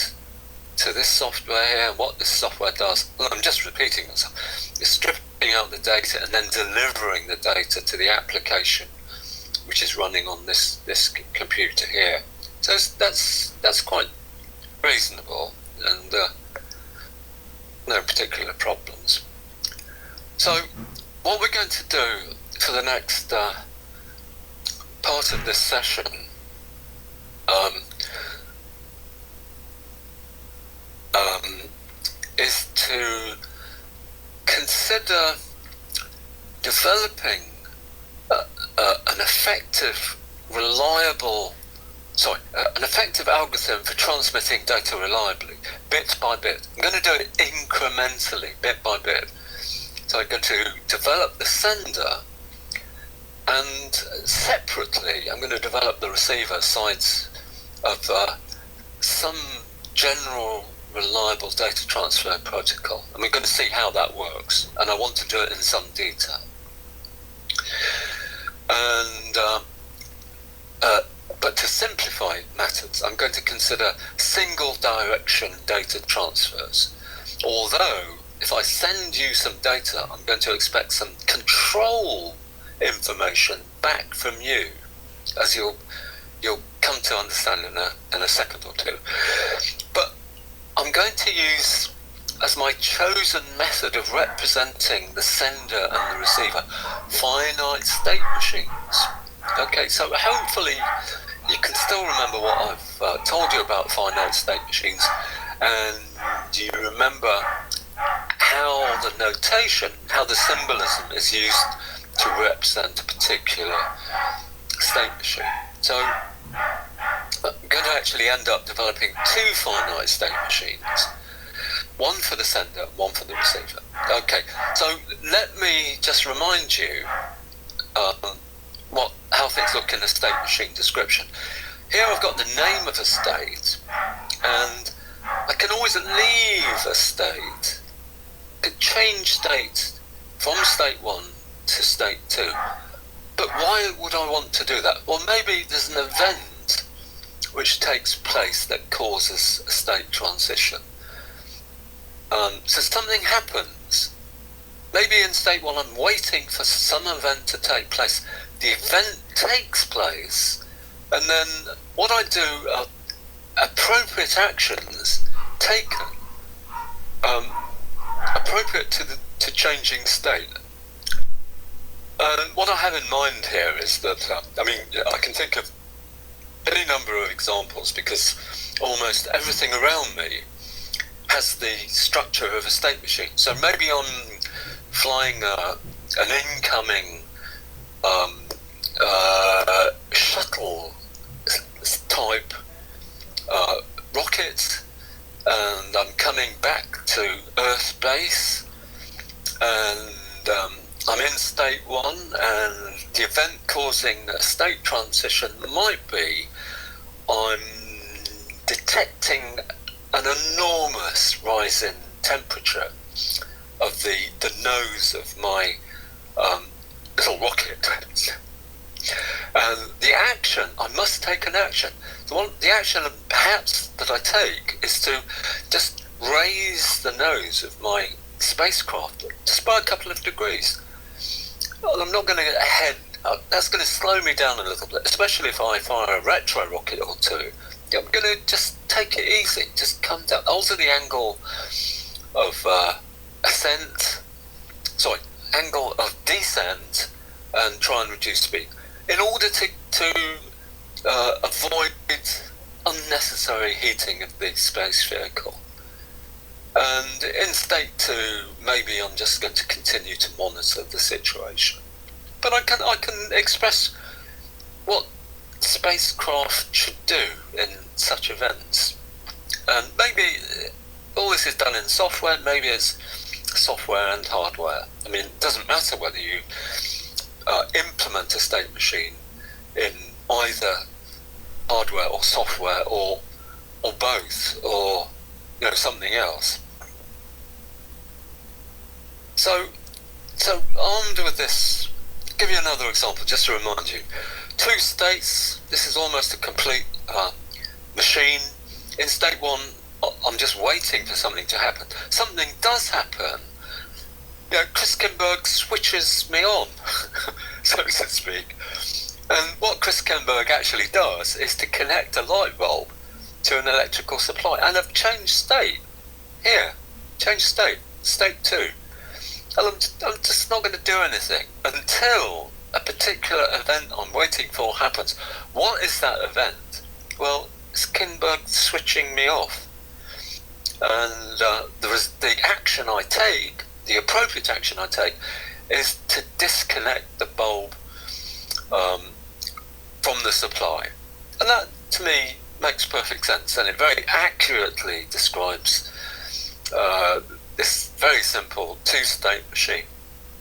to this software here. What this software does, well, I'm just repeating myself, it's stripping out the data and then delivering the data to the application which is running on this computer here. So that's quite reasonable, and no particular problems. So what we're going to do for the next part of this session is to consider developing an effective algorithm for transmitting data reliably, bit by bit. I'm going to do it incrementally, bit by bit. So I'm going to develop the sender, and separately I'm going to develop the receiver sides of some general reliable data transfer protocol, and we're going to see how that works, and I want to do it in some detail. And but to simplify matters, I'm going to consider single direction data transfers. Although, if I send you some data, I'm going to expect some control information back from you, as you'll come to understand in a second or two. But I'm going to use as my chosen method of representing the sender and the receiver finite state machines. Okay, so hopefully you can still remember what I've told you about finite state machines, and you remember how the notation, how the symbolism is used to represent a particular state machine. So I'm going to actually end up developing two finite state machines, one for the sender, one for the receiver. Okay, so let me just remind you how things look in a state machine description. Here I've got the name of a state, and I can always leave a state. I can change state from state 1 to state 2 But why would I want to do that? Well, maybe there's an event which takes place that causes a state transition. So something happens. Maybe in state 1 I'm waiting for some event to take place. The event takes place, and then what I do are appropriate actions taken, appropriate to changing state. What I have in mind here is that, I can think of any number of examples because almost everything around me has the structure of a state machine. So maybe I'm flying an incoming shuttle type rocket, and I'm coming back to Earth base, and I'm in state 1, and the event causing a state transition might be I'm detecting an enormous rise in temperature of the nose of my little rocket. And the action, I must take an action. The action perhaps that I take is to just raise the nose of my spacecraft just by a couple of degrees. Well, I'm not going to get ahead. That's going to slow me down a little bit, especially if I fire a retro rocket or two. I'm going to just take it easy, just come down, alter the angle of angle of descent, and try and reduce speed in order to avoid unnecessary heating of the space vehicle. And in state 2, maybe I'm just going to continue to monitor the situation. But I can express what spacecraft should do in such events. And maybe all this is done in software, maybe it's software and hardware. I mean, it doesn't matter whether you implement a state machine in either hardware or software or both, or something else. So armed with this, I'll give you another example just to remind you. 2 states, this is almost a complete machine. In state 1, I'm just waiting for something to happen. Something does happen. Chris Kinberg switches me on, so to speak. And what Chris Kinberg actually does is to connect a light bulb to an electrical supply. And I've changed state. Here, change state, state 2. And I'm just not going to do anything until a particular event I'm waiting for happens. What is that event? Well, it's Kinberg switching me off. And the action I take, the appropriate action I take, is to disconnect the bulb from the supply. And that, to me, makes perfect sense, and it very accurately describes this very simple 2-state machine.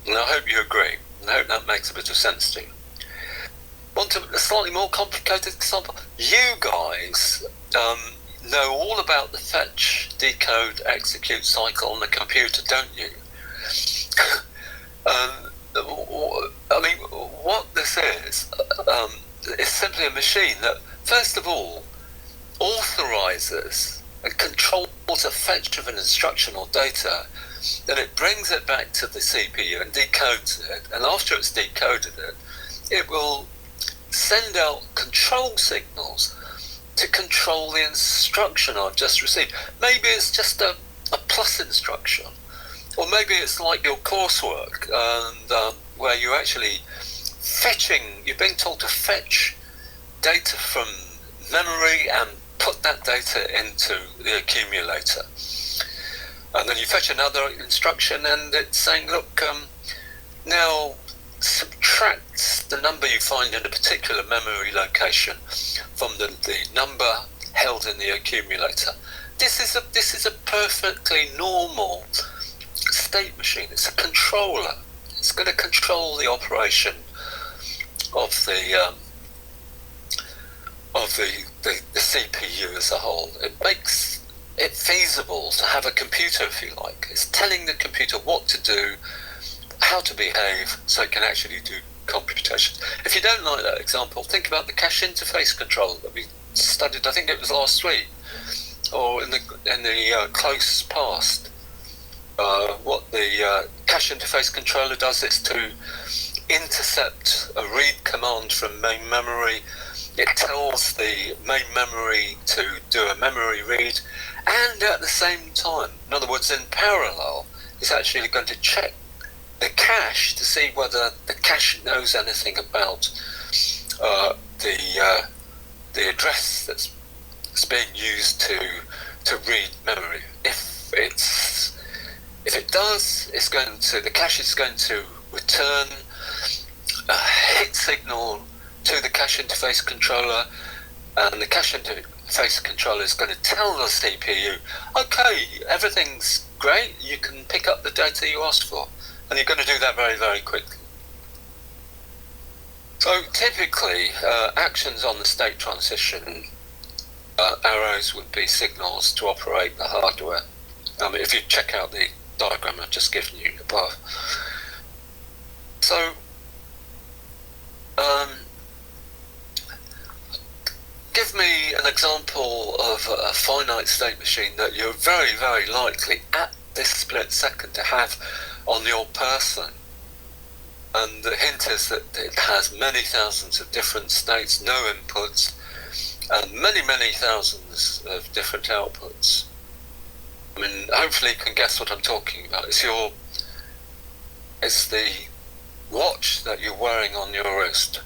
And I hope you agree, and I hope that makes a bit of sense to you. Want a slightly more complicated example? You guys know all about the fetch, decode, execute cycle on the computer, don't you? What this is simply a machine that, first of all, authorizes and controls a fetch of an instruction or data, then it brings it back to the CPU and decodes it, and after it's decoded it, it will send out control signals to control the instruction I've just received. Maybe it's just a plus instruction, or maybe it's like your coursework, and where you're actually you're being told to fetch data from memory and put that data into the accumulator. And then you fetch another instruction and it's saying, look, now subtract the number you find in a particular memory location from the number held in the accumulator. This is a perfectly normal state machine. It's a controller. It's going to control the operation of the CPU as a whole. It makes it feasible to have a computer, if you like. It's telling the computer what to do, how to behave, so it can actually do computations. If you don't like that example, think about the cache interface controller that we studied, I think it was last week, or in the close past. What the cache interface controller does is to intercept a read command from main memory. It tells the main memory to do a memory read, and at the same time, in other words, in parallel, it's actually going to check the cache to see whether the cache knows anything about the address that's being used to read memory. If it does, the cache is going to return a hit signal to the cache interface controller, and the cache interface controller is going to tell the CPU, okay, everything's great, you can pick up the data you asked for, and you're going to do that very, very quickly. So typically, actions on the state transition arrows would be signals to operate the hardware. If you check out the diagram I've just given you above. So, give me an example of a finite state machine that you're very, very likely at this split second to have on your person. And the hint is that it has many thousands of different states, no inputs, and many, many thousands of different outputs. I mean, hopefully you can guess what I'm talking about. It's the watch that you're wearing on your wrist.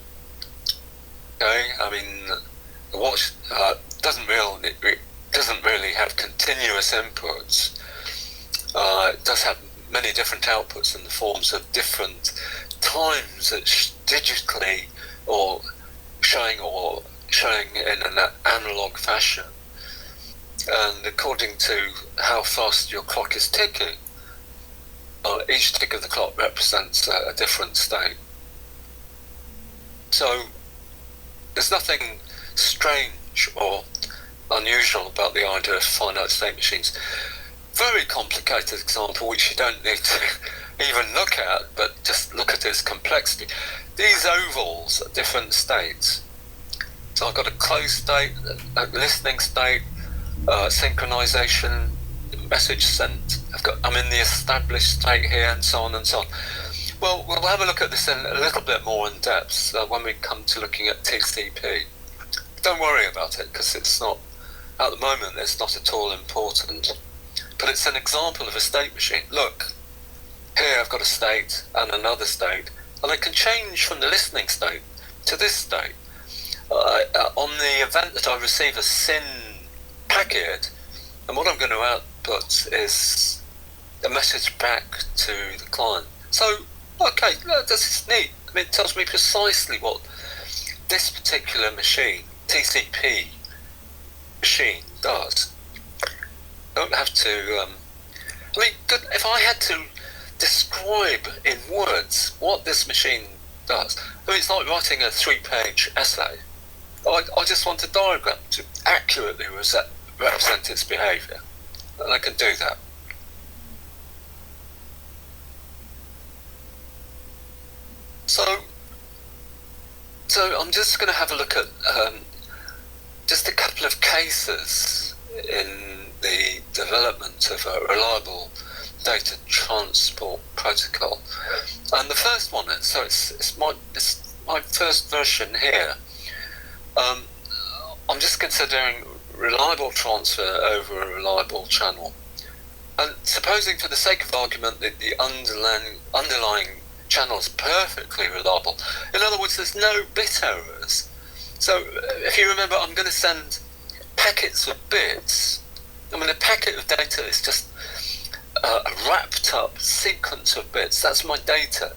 Okay, I mean, the watch doesn't really have continuous inputs. It does have many different outputs in the forms of different times that digitally or showing in an analog fashion. And according to how fast your clock is ticking, each tick of the clock represents a different state. So there's nothing strange or unusual about the idea of finite state machines. Very complicated example which you don't need to even look at, but just look at its complexity. These ovals are different states. So I've got a closed state, a listening state, synchronization, message sent. I'm in the established state here, and so on and so on. Well, we'll have a look at this in a little bit more in depth when we come to looking at TCP. Don't worry about it, because it's not, at the moment, it's not at all important. But it's an example of a state machine. Look, here I've got a state and another state, and I can change from the listening state to this state. On the event that I receive a SYN packet, and what I'm going to output is a message back to the client. So, okay, this is neat. I mean, it tells me precisely what this particular machine, TCP machine, does. I don't have to, if I had to describe in words what this machine does, it's like writing a 3-page essay. I just want a diagram to accurately represent its behaviour, and I can do that. So I'm just going to have a look at just a couple of cases in the development of a reliable data transport protocol. And the first one is, so it's my first version here. I'm just considering reliable transfer over a reliable channel. And supposing, for the sake of argument, that the underlying channel is perfectly reliable. In other words, there's no bit errors. So if you remember, I'm going to send packets of bits. I mean, a packet of data is just a wrapped up sequence of bits. That's my data.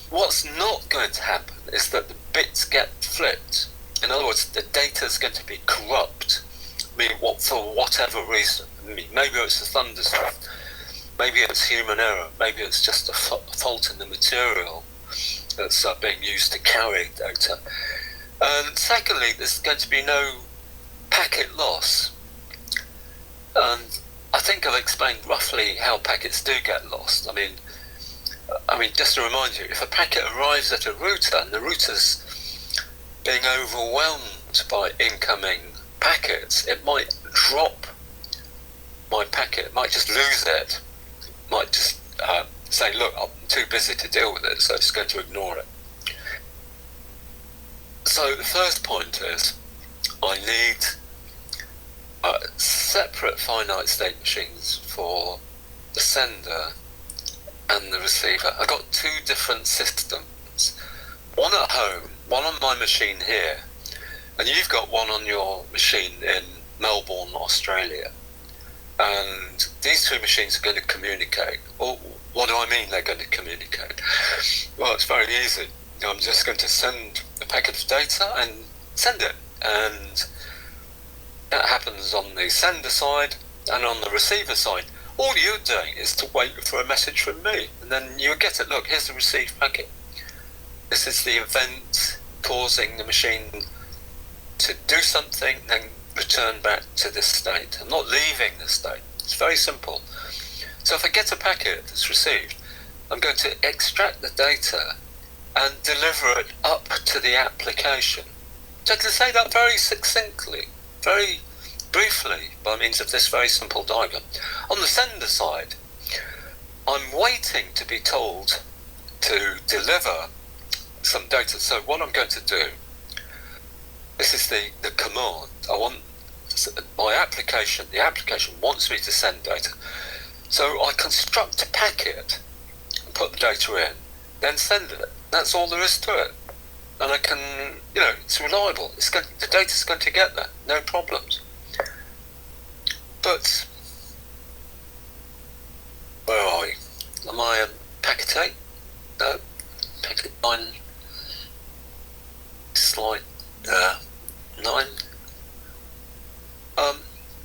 What's not going to happen is that the bits get flipped. In other words, the data is going to be corrupt. I mean, for whatever reason. I mean, maybe it's a thunderstorm. Maybe it's human error. Maybe it's just a fault in the material that's being used to carry data. And secondly, there's going to be no packet loss. And I think I've explained roughly how packets do get lost. I mean, I mean, just to remind you, if a packet arrives at a router and the router's being overwhelmed by incoming packets, it might drop my packet, might just lose it, might just say, look, I'm too busy to deal with it, so it's going to ignore it. So the first point is, I need separate finite state machines for the sender and the receiver. I've got two different systems, one at home, one on my machine here, and you've got one on your machine in Melbourne, Australia. And these two machines are going to communicate. Well, what do I mean they're going to communicate? Well, it's very easy. I'm just going to send a packet of data and send it. And that happens on the sender side and on the receiver side. All you're doing is to wait for a message from me, and then you get it. Look, here's the received packet. This is the event causing the machine to do something, then return back to this state. I'm not leaving the state. It's very simple. So if I get a packet that's received, I'm going to extract the data and deliver it up to the application. So I can say that very succinctly, very briefly, by means of this very simple diagram. On the sender side, I'm waiting to be told to deliver some data. So what I'm going to do, this is the command. I want my application, the application wants me to send data. So I construct a packet and put the data in, then send it. That's all there is to it. And I can, it's reliable. The data's going to get there, no problems. But, where are we? Am I on packet 8? No, packet 9. Slide 9.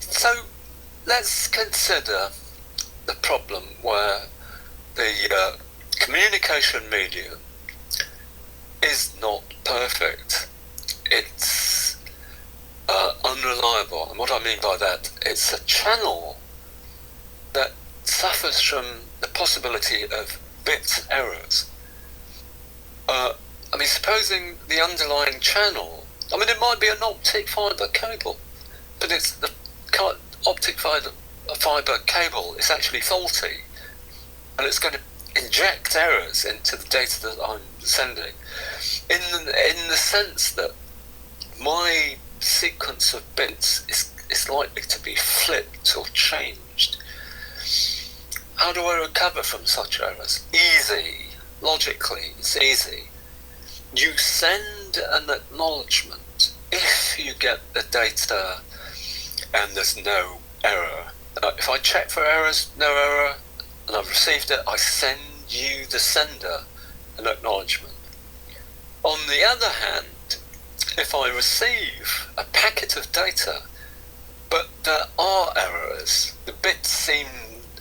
So, let's consider the problem where the communication medium is not perfect. It's unreliable. And what I mean by that, it's a channel that suffers from the possibility of bit errors. Supposing the underlying channel, it might be an optic fibre cable, but it's the optic fibre cable is actually faulty, and it's going to inject errors into the data that I'm sending, in the sense that my sequence of bits is likely to be flipped or changed. How do I recover from such errors? Easy. Logically, it's easy. You send an acknowledgement if you get the data and there's no error. If I check for errors, no error, and I've received it, I send you, the sender, an acknowledgement. On the other hand, if I receive a packet of data, but there are errors, the bits seem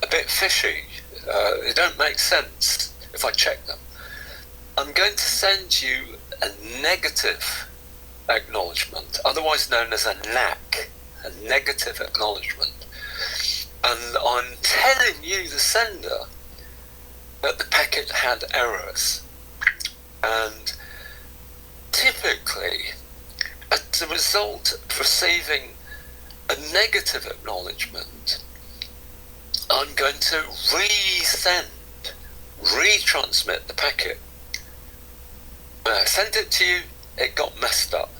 a bit fishy, they don't make sense if I check them, I'm going to send you a negative acknowledgement, otherwise known as a NAC, a negative acknowledgement. And I'm telling you, the sender, that the packet had errors. And typically, as a result of receiving a negative acknowledgement, I'm going to retransmit the packet. When I sent it to you, it got messed up.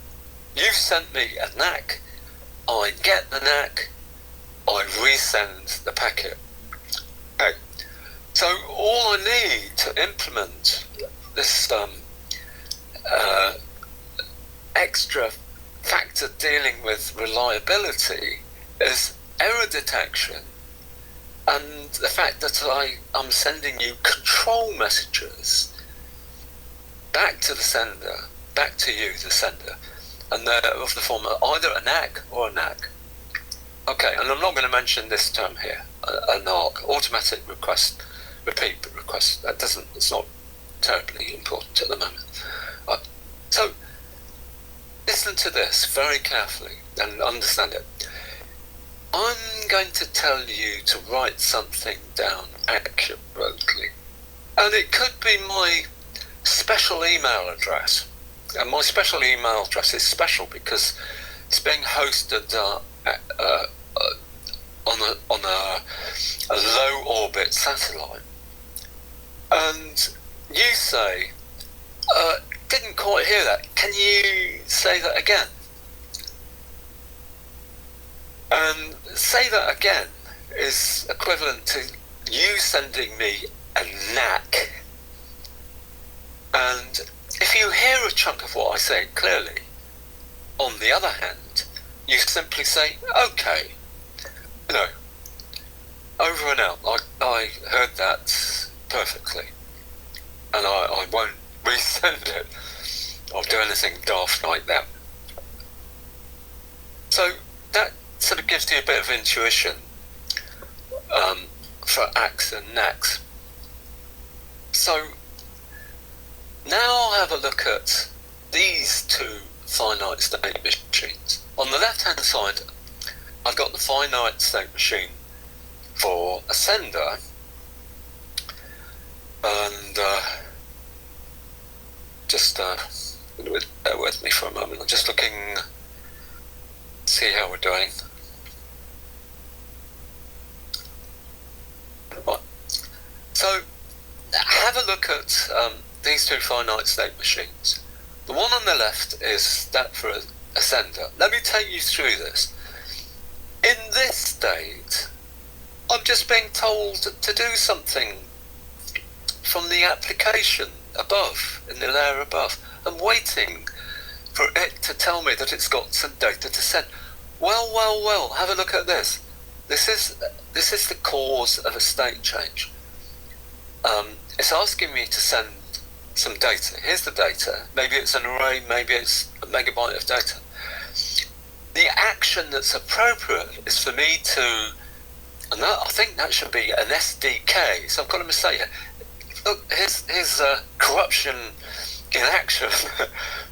You've sent me a NAC, I get the NAC, I resend the packet. Okay. So all I need to implement this extra factor dealing with reliability is error detection, and the fact that I'm sending you control messages back to the sender, back to you, the sender, and they're of the form of either a NAC or a NAC. Okay, and I'm not going to mention this term here, an ARC, automatic request, repeat request. It's not terribly important at the moment. So, listen to this very carefully and understand it. I'm going to tell you to write something down accurately, And it could be my special email address. And my special email address is special because it's being hosted on a low orbit satellite. And you say, didn't quite hear that. Can you say that again? And say that again is equivalent to you sending me a knack. And if you hear a chunk of what I say clearly, on the other hand, you simply say, okay, over and out. I heard that perfectly, and I won't resend it or do anything daft like that. So that sort of gives you a bit of intuition for acts and knacks. So now I'll have a look at these two finite state machines. On the left hand side, I've got the finite state machine for a sender, and just bear with me for a moment. I'm just looking, see how we're doing. Right. So have a look at these two finite state machines. The one on the left is that for a sender. Let me take you through this. In this state, I'm just being told to do something from the application above, in the layer above. I'm waiting for it to tell me that it's got some data to send. Well, have a look at this. This is the cause of a state change. It's asking me to send some data. Here's the data. Maybe it's an array, maybe it's a megabyte of data. The action that's appropriate is for me to, and I think that should be an SDK. So I've got a mistake here. Look, here's corruption in action.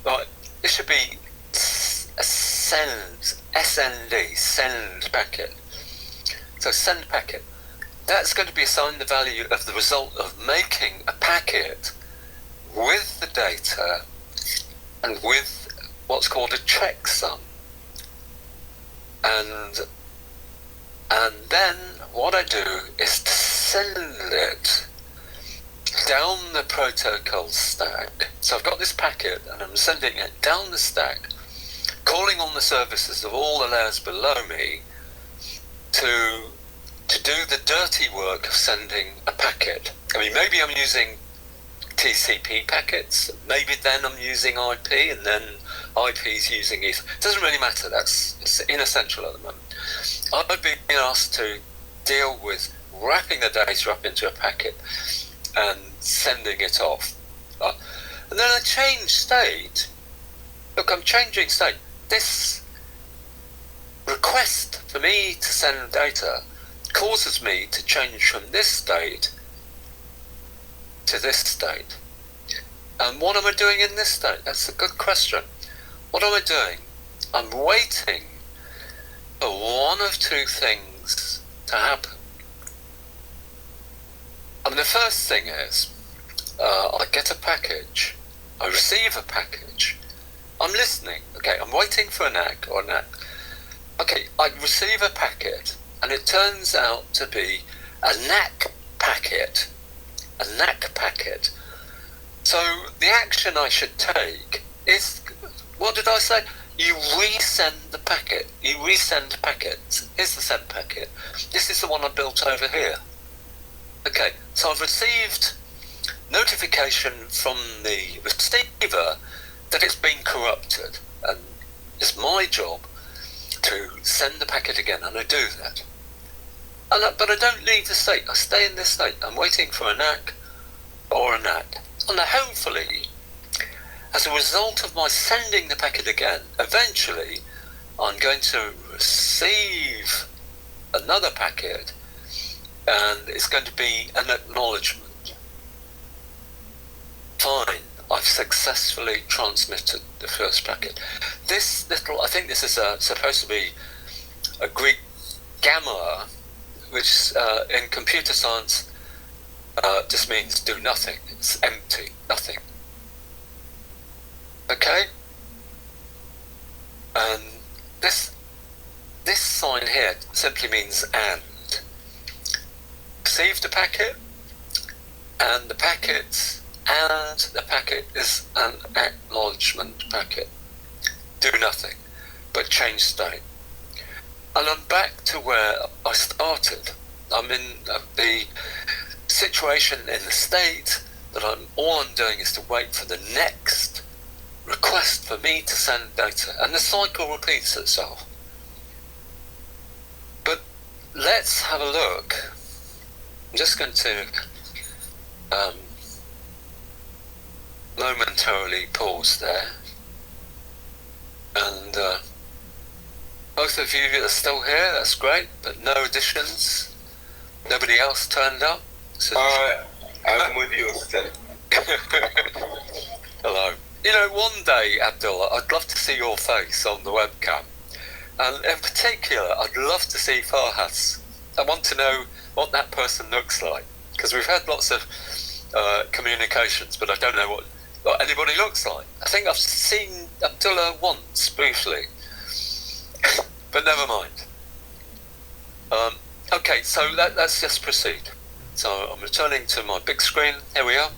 Right, it should be a send, SND, send packet. So send packet. That's going to be assigned the value of the result of making a packet with the data and with what's called a checksum. And then what I do is to send it down the protocol stack. So I've got this packet and I'm sending it down the stack, calling on the services of all the layers below me to do the dirty work of sending a packet. I mean, maybe I'm using TCP packets, maybe then I'm using IP, and then IP's using Ether. It doesn't really matter, it's inessential at the moment. I've been asked to deal with wrapping the data up into a packet and sending it off. And then I change state. Look, I'm changing state. This request for me to send data causes me to change from this state to this state. And what am I doing in this state? That's a good question. What am I doing? I'm waiting for one of two things to happen. I mean, the first thing is, I get a package, I receive a package, I'm listening, okay, I'm waiting for a knack or a knack. Okay, I receive a packet, and it turns out to be a knack packet. A knack packet. So the action I should take is, what did I say? You resend the packet. You resend packets. Here's the send packet. This is the one I built over here. Okay, so I've received notification from the receiver that it's been corrupted, and it's my job to send the packet again, and I do that. But I don't leave the state. I stay in this state. I'm waiting for a knack or a knack. And hopefully, as a result of my sending the packet again, eventually I'm going to receive another packet, and it's going to be an acknowledgement. Fine, I've successfully transmitted the first packet. This little, I think this is supposed to be a Greek gamma, which in computer science just means do nothing. It's empty, nothing. Okay? And this sign here simply means and. Receive the packet, and the packet is an acknowledgement packet. Do nothing, but change state. And I'm back to where I started. I'm in the situation, in the state that all I'm doing is to wait for the next request for me to send data, and the cycle repeats itself. But let's have a look. I'm just going to momentarily pause there, and both of you are still here, that's great, but no additions, nobody else turned up. So I'm with you still. Hello. You know, one day, Abdullah, I'd love to see your face on the webcam, and in particular I'd love to see Farhad's. I want to know what that person looks like, because we've had lots of communications, but I don't know what anybody looks like. I think I've seen Abdullah once, briefly, but never mind. Okay, so let's just proceed. So I'm returning to my big screen, here we are,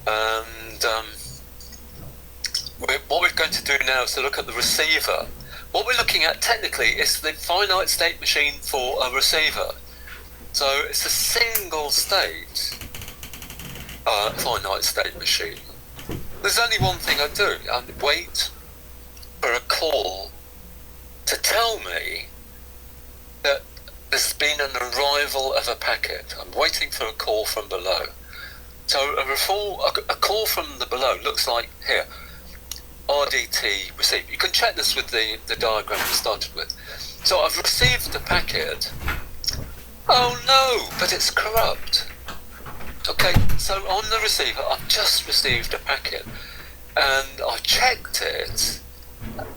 and what we're going to do now is to look at the receiver. What we're looking at technically is the finite state machine for a receiver. So it's a single state finite state machine. There's only one thing I do. I wait for a call to tell me that there's been an arrival of a packet. I'm waiting for a call from below. So a call from the below looks like here. RDT receive. You can check this with the diagram we started with. So I've received the packet. Oh no, but it's corrupt. Okay, so on the receiver, I've just received a packet, and I checked it,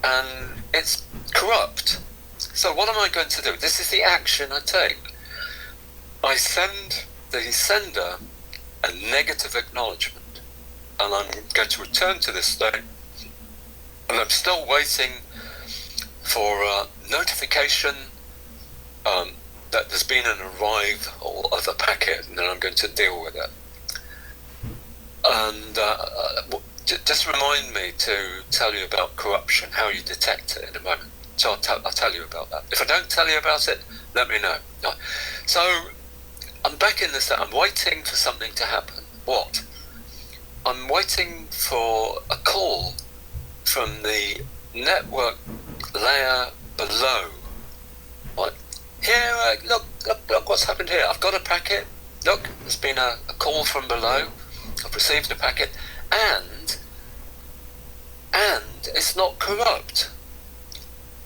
and it's corrupt. So what am I going to do? This is the action I take. I send the sender a negative acknowledgement, and I'm going to return to this state, and I'm still waiting for notification that there's been an arrival of a packet, and then I'm going to deal with it. And just remind me to tell you about corruption, how you detect it in a moment. So I'll tell you about that. If I don't tell you about it, let me know. No. So I'm back in this. I'm waiting for something to happen. What? I'm waiting for a call from the network layer below. Like, here, look what's happened here. I've got a packet. Look, there's been a call from below. I've received a packet, and it's not corrupt.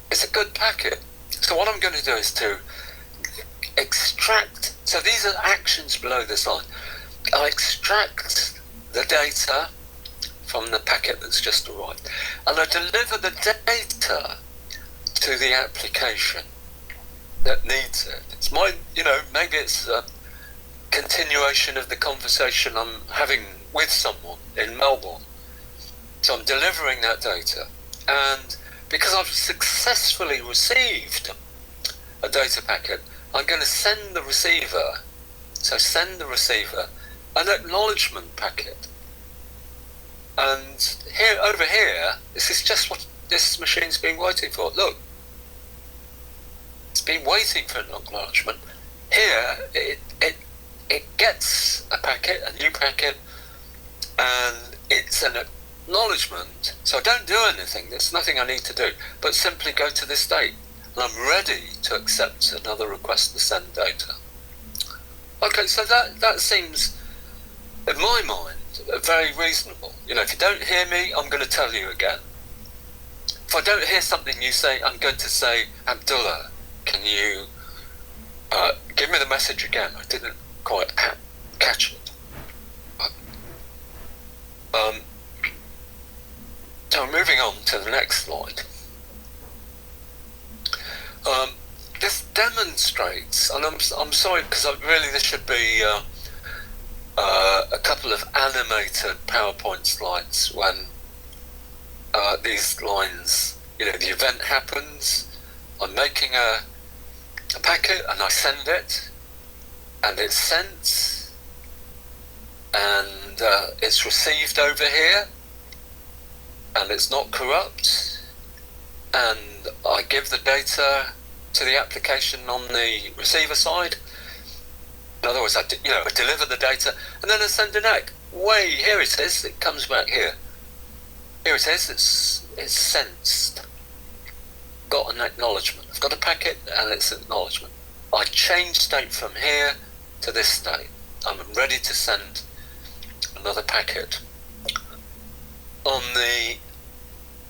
It's a good packet. So what I'm going to do is to extract. So these are actions below this line. I extract the data from the packet that's just arrived, and I deliver the data to the application that needs it. It's my, maybe it's a continuation of the conversation I'm having with someone in Melbourne. So I'm delivering that data, and because I've successfully received a data packet, I'm going to send the receiver an acknowledgement packet. And over here, this is just what this machine's been waiting for. Look, it's been waiting for an acknowledgement. Here, it gets a packet, a new packet, and it's an acknowledgement. So I don't do anything. There's nothing I need to do, but simply go to this state, and I'm ready to accept another request to send data. Okay, so that seems, in my mind, very reasonable. If you don't hear me, I'm going to tell you again. If I don't hear something you say, I'm going to say, Abdullah, can you give me the message again? I didn't quite catch it. So moving on to the next slide. This demonstrates, and I'm sorry, because this should be couple of animated PowerPoint slides when these lines, the event happens. I'm making a packet and I send it, and it's sent, and it's received over here, and it's not corrupt, and I give the data to the application on the receiver side. In other words, I deliver the data, and then I send an ACK. Here it is. It comes back here. Here it is. It's sensed. Got an acknowledgement. I've got a packet, and it's an acknowledgement. I change state from here to this state. I'm ready to send another packet. On the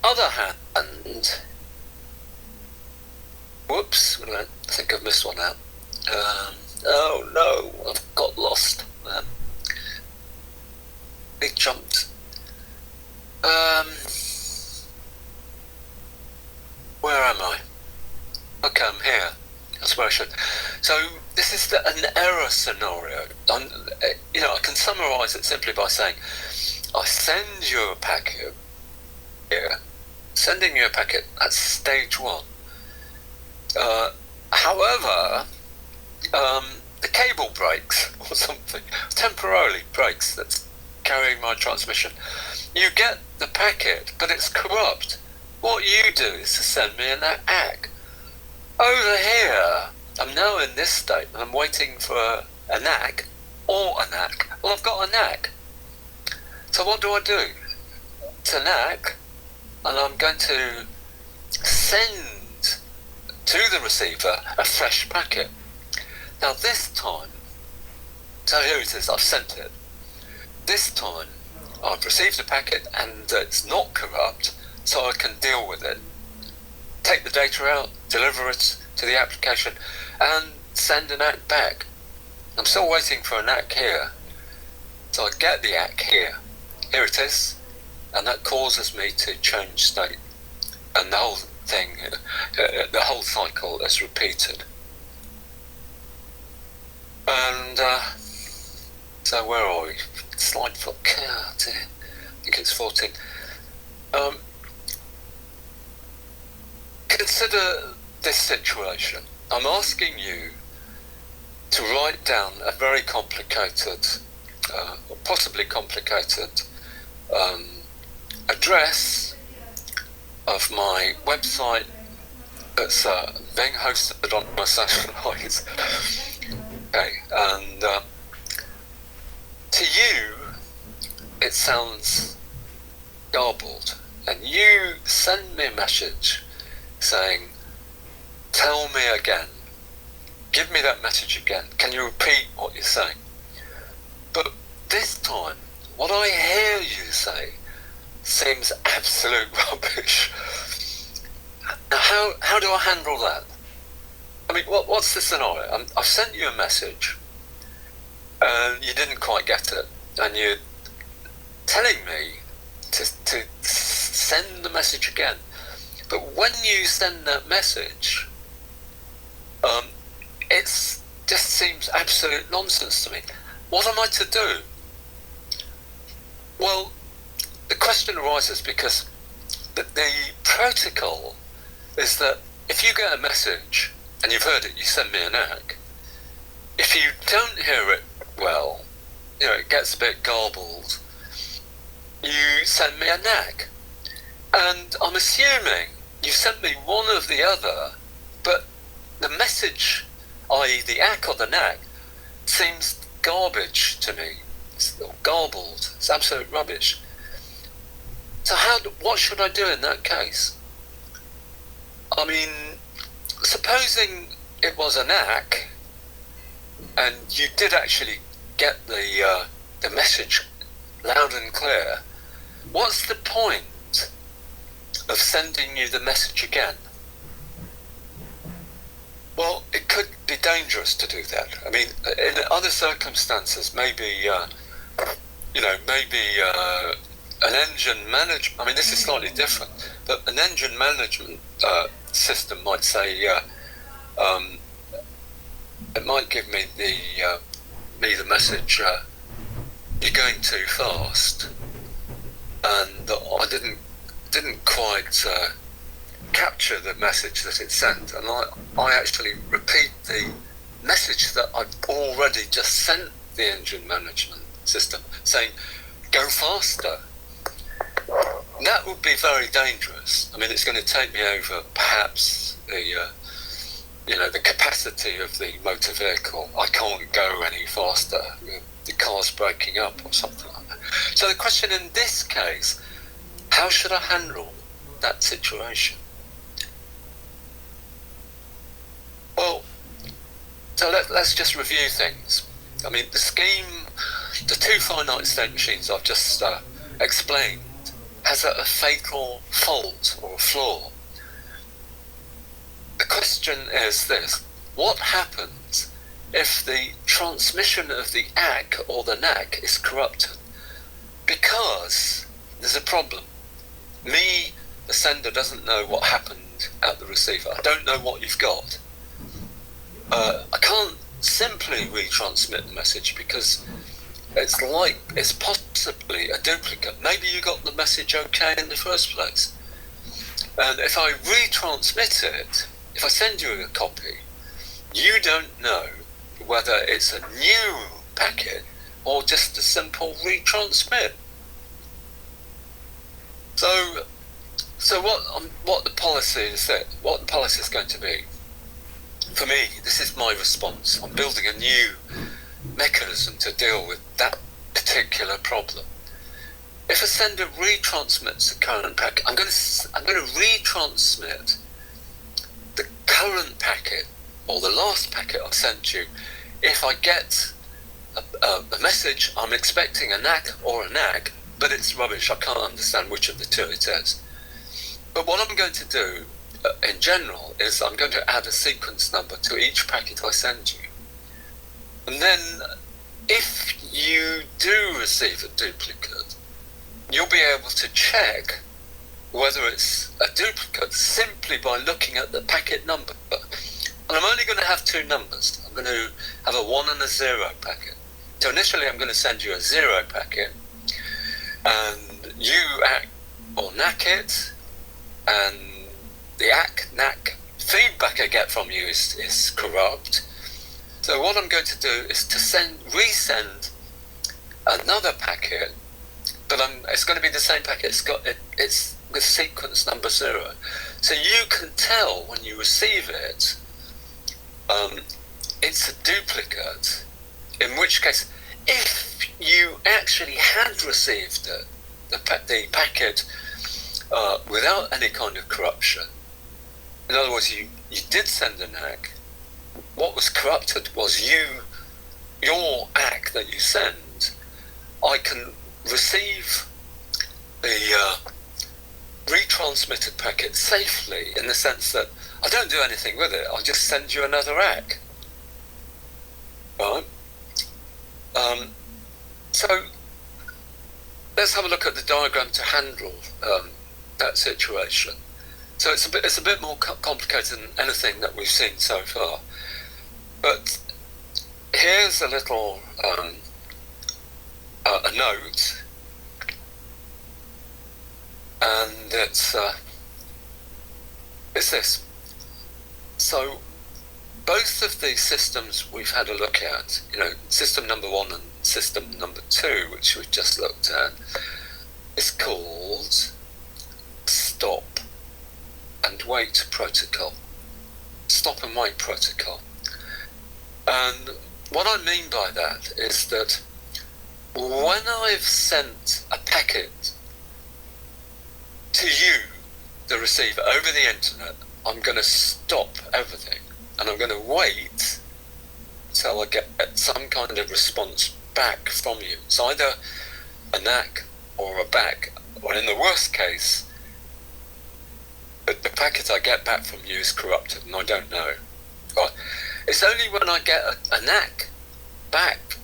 other hand, whoops! I think I've missed one out. Oh no, I've got lost. It jumped. Where am I? Okay, I'm here. That's where I should. So this is an error scenario. I can summarise it simply by saying, I send you a packet here. Sending you a packet, that's stage one. However, the cable breaks or something, temporarily breaks, that's carrying my transmission. You get the packet, but it's corrupt. What you do is to send me an ACK. Over here, I'm now in this state, and I'm waiting for an ACK or an ACK. Well, I've got an ACK. So what do? It's an ACK, and I'm going to send to the receiver a fresh packet. Now this time, so here it is, I've sent it. This time, I've received a packet and it's not corrupt, so I can deal with it. Take the data out, deliver it to the application, and send an ACK back. I'm still waiting for an ACK here, so I get the ACK here. Here it is, and that causes me to change state. And the whole thing, the whole cycle is repeated. And so where are we? Slide 4, I think it's 14. Consider this situation. I'm asking you to write down a very complicated, or possibly complicated, address of my website that's being hosted on my satellite. Okay, and to you it sounds garbled, and you send me a message saying, tell me again, give me that message again, can you repeat what you're saying? But this time, what I hear you say seems absolute rubbish. Now, how do I handle that? I mean, what's the scenario? I've sent you a message, and you didn't quite get it, and you're telling me to send the message again. But when you send that message, it just seems absolute nonsense to me. What am I to do? Well, the question arises because the protocol is that if you get a message and you've heard it, you send me an ACK. If you don't hear it well, it gets a bit garbled, you send me an ACK. And I'm assuming you sent me one of the other, but the message, i.e. the ACK or the NACK, seems garbage to me. It's garbled. It's absolute rubbish. So what should I do in that case? I mean, supposing it was an ACK, and you did actually get the message loud and clear, what's the point of sending you the message again? Well, it could be dangerous to do that. I mean, in other circumstances, maybe an engine management, I mean, this is slightly different, but an engine management system might say, it might give me the message you're going too fast, and I didn't quite capture the message that it sent, and I actually repeat the message that I've already just sent the engine management system, saying, go faster. That would be very dangerous. I mean, it's going to take me over perhaps the capacity of the motor vehicle. I can't go any faster. The car's breaking up or something like that. So the question in this case, how should I handle that situation? Well, so let's just review things. I mean, the scheme, the two finite state machines I've just explained, has a fatal fault or a flaw. The question is this: what happens if the transmission of the ACK or the NAC is corrupted? Because there's a problem. Me, the sender, doesn't know what happened at the receiver. I don't know what you've got. I can't simply retransmit the message because it's possibly a duplicate. Maybe you got the message okay in the first place. And if I retransmit it, if I send you a copy, you don't know whether it's a new packet or just a simple retransmit. So what the policy is going to be? For me, this is my response. I'm building a new mechanism to deal with that particular problem. If a sender retransmits a current packet, I'm going to retransmit the current packet or the last packet I sent you. If I get a message, I'm expecting a NAC or a NAG, but it's rubbish. I can't understand which of the two it is. But what I'm going to do in general is I'm going to add a sequence number to each packet I send you. And then if you do receive a duplicate, you'll be able to check whether it's a duplicate simply by looking at the packet number. And I'm only going to have two numbers. I'm going to have a 1 and a 0 packet. So initially I'm going to send you a 0 packet, and you ACK or NAC it, and the ACK-NAC feedback I get from you is corrupt. So what I'm going to do is to resend another packet, but it's going to be the same packet. It's with sequence number 0. So you can tell when you receive it, it's a duplicate. In which case, if you actually had received the packet without any kind of corruption, in other words, you did send an ACK, what was corrupted was your ACK that you send. I can receive the retransmitted packet safely, in the sense that I don't do anything with it. I just send you another ACK. Right? So let's have a look at the diagram to handle that situation. So it's a bit more complicated than anything that we've seen so far. But here's a little a note, and it's this. So both of these systems we've had a look at, system number 1 and system number 2, which we've just looked at, is called stop and wait protocol. Stop and wait protocol. And what I mean by that is that when I've sent a packet to you, the receiver, over the internet, I'm going to stop everything, and I'm going to wait until I get some kind of response back from you. It's either a NAC or a BAC, or in the worst case, the packet I get back from you is corrupted and I don't know. Right? It's only when I get a NAC back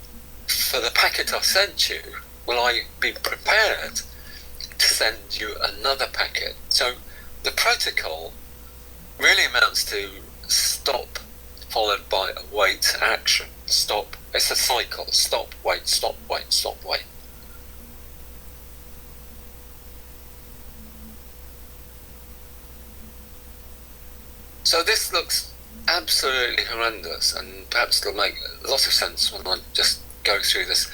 for the packet I sent you will I be prepared to send you another packet. So the protocol really amounts to stop followed by a wait action. Stop, It's a cycle. Stop, wait, stop, wait, stop, wait. So this looks absolutely horrendous, and perhaps it'll make a lot of sense when I just go through this.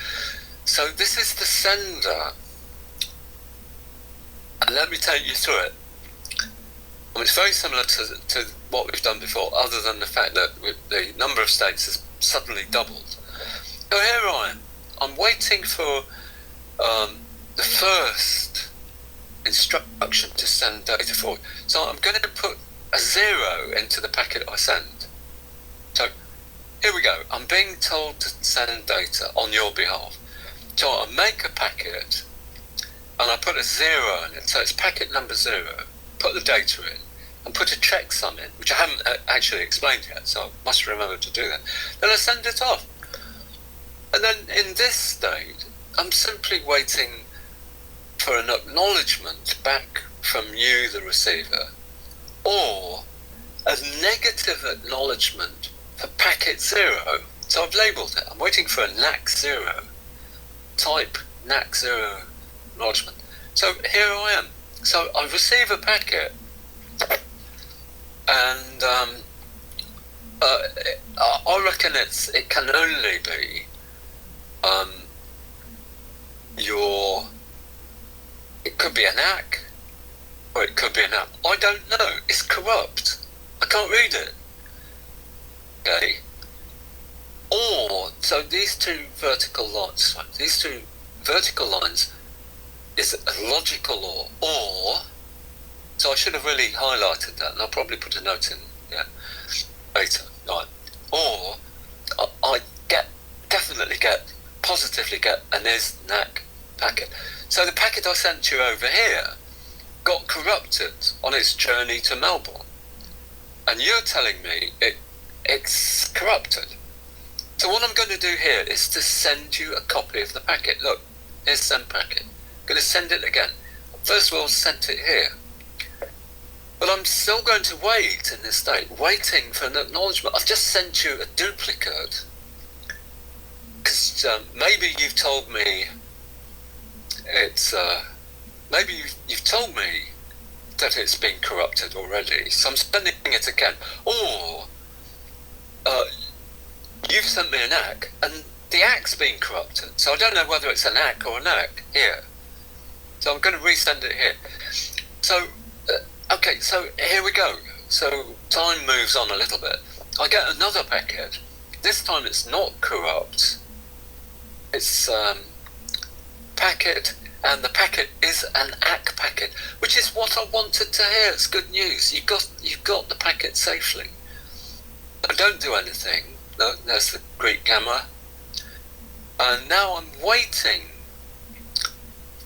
So this is the sender, and let me take you through it. It's very similar to what we've done before, other than the fact that the number of states has suddenly doubled. So here I am. I'm waiting for the first instruction to send data forward. So I'm going to put a 0 into the packet I send. So here we go. I'm being told to send data on your behalf. So I make a packet and I put a 0 in it. So it's packet number 0. Put the data in and put a checksum in, which I haven't actually explained yet, so I must remember to do that. Then I send it off. And then in this state, I'm simply waiting for an acknowledgement back from you, the receiver, or a negative acknowledgement for packet 0. So I've labelled it. I'm waiting for a NAC 0. Type NAC 0 acknowledgement. So here I am. So I receive a packet, and I reckon it can only be it could be an ACK, or it could be an app. I don't know. It's corrupt. I can't read it. Okay. Or, so these two vertical lines is a logical or, so I should have really highlighted that, and I'll probably put a note in later. Right. Or I positively get an is-NAC packet. So the packet I sent you over here got corrupted on its journey to Melbourne, and you're telling me it's corrupted. So what I'm going to do here is to send you a copy of the packet. Look, here's send packet. I'm going to send it again. First of all, sent it here. But I'm still going to wait in this state, waiting for an acknowledgement. I've just sent you a duplicate. Because maybe you've told me maybe you've told me that it's been corrupted already. So I'm sending it again. Or you've sent me an ACK, and the ACK's been corrupted. So I don't know whether it's an ACK or an ACK here. So I'm going to resend it here. So, okay, so here we go. So time moves on a little bit. I get another packet. This time it's not corrupt. It's packet, and the packet is an ACK packet, which is what I wanted to hear. It's good news. You've got the packet safely. I don't do anything. Look, there's the Greek camera. And now I'm waiting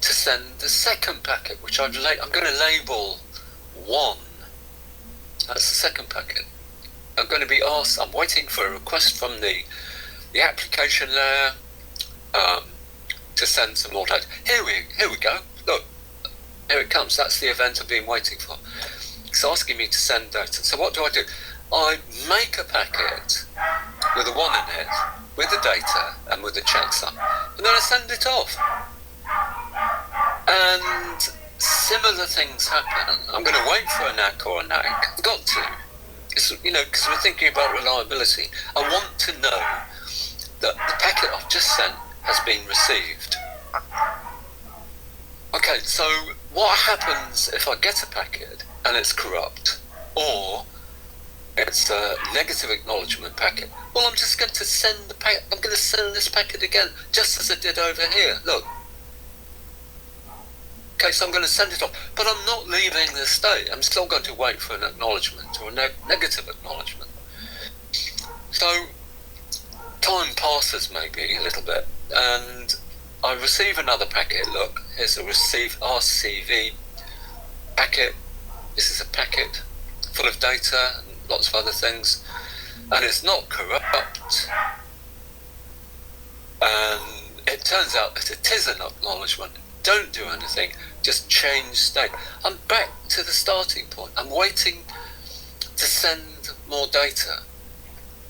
to send the second packet, which I'm going to label 1. That's the second packet. I'm going to be asked. I'm waiting for a request from the application layer to send some more data. Here we go. Look, here it comes. That's the event I've been waiting for. It's asking me to send data. So what do? I make a packet with a 1 in it, with the data and with the checksum, and then I send it off. And similar things happen. I'm going to wait for a NAC or a NAC. I've got to. It's, because we're thinking about reliability. I want to know that the packet I've just sent has been received. Okay, so what happens if I get a packet and it's corrupt, or it's a negative acknowledgement packet? Well, I'm just going to send the packet. I'm going to send this packet again, just as I did over here. Look. Okay, so I'm going to send it off, but I'm not leaving the state. I'm still going to wait for an acknowledgement or a negative acknowledgement. So time passes maybe a little bit, and I receive another packet. Look, here's a RCV packet. This is a packet full of data and lots of other things, and it's not corrupt. And it turns out that it is an acknowledgement. Don't do anything, just change state. I'm back to the starting point. I'm waiting to send more data.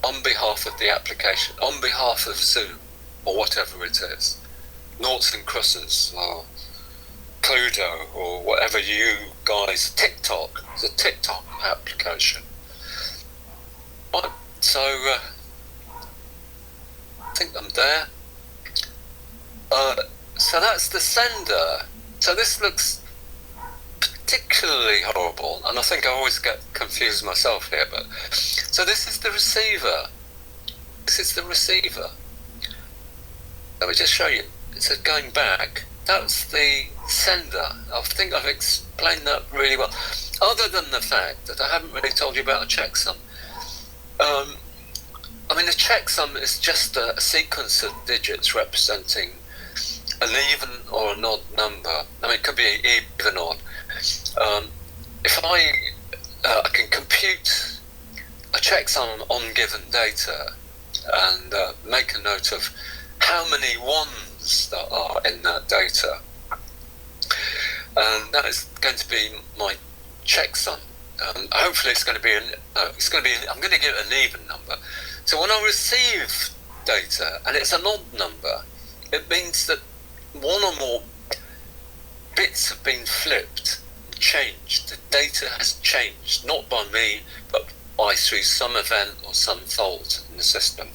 on behalf of the application, on behalf of Zoom, or whatever it is, noughts and crosses, or Cluedo, or whatever you guys, TikTok, it's a TikTok application. Right, so I think I'm there. So that's the sender. So this looks particularly horrible, and I think I always get confused myself here, but so this is the receiver. This is the receiver. Let me just show you. It says going back. That's the sender. I think I've explained that really well, other than the fact that I haven't really told you about a checksum. I mean, a checksum is just a sequence of digits representing an even or an odd number. I mean, it could be even or odd. If I can compute a checksum on given data and make a note of how many ones that are in that data, and that is going to be my checksum. Hopefully, it's going to be I'm going to give it an even number. So when I receive data and it's an odd number, it means that one or more bits have been flipped, changed. The data has changed, not by me, but by through some event or some fault in the system,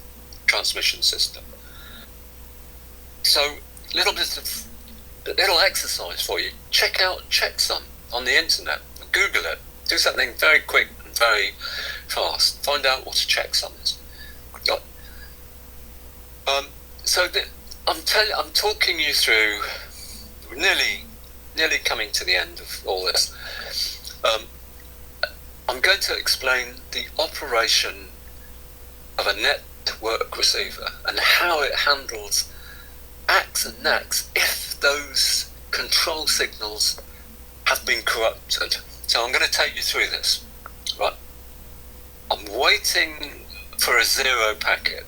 transmission system. So, little exercise for you. Check out Checksum on the internet. Google it. Do something very quick and very fast. Find out what a checksum is. I'm talking you through nearly coming to the end of all this. I'm going to explain the operation of a network receiver and how it handles acts and knacks if those control signals have been corrupted. So I'm going to take you through this. Right. I'm waiting for a 0 packet.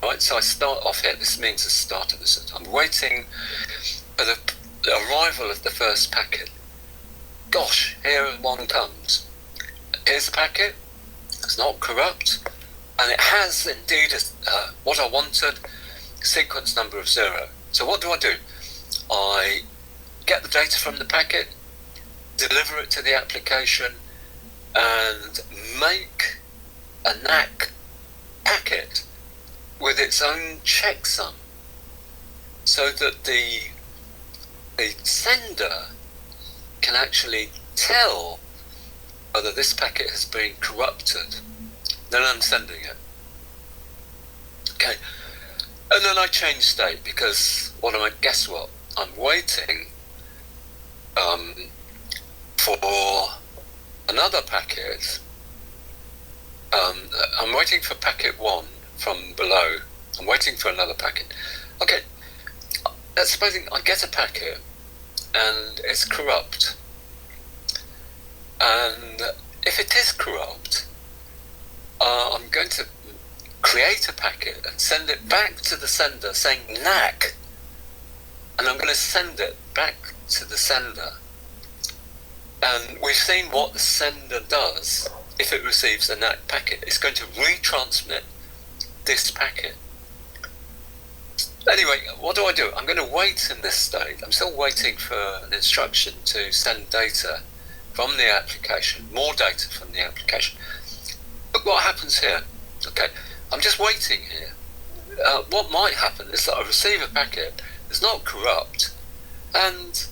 Right, so I start off here. This means the start of the system. I'm waiting for the arrival of the first packet. Gosh, here one comes. Here's the packet. It's not corrupt, and it has indeed what I wanted, sequence number of 0. So what do? I get the data from the packet, deliver it to the application, and make a NAC packet with its own checksum, so that the sender can actually tell whether this packet has been corrupted. Then I'm sending it. Okay, and then I change state because guess what? I'm waiting for another packet. I'm waiting for packet 1 from below. I'm waiting for another packet. Okay, supposing I get a packet and it's corrupt. And if it is corrupt, I'm going to create a packet and send it back to the sender saying NAC. And I'm going to send it back to the sender. And we've seen what the sender does if it receives a NAC packet. It's going to retransmit this packet. Anyway, what do? I'm going to wait in this state. I'm still waiting for an instruction to send data from the application, more data from the application. Look what happens here. Okay, I'm just waiting here. What might happen is that I receive a packet that's not corrupt, and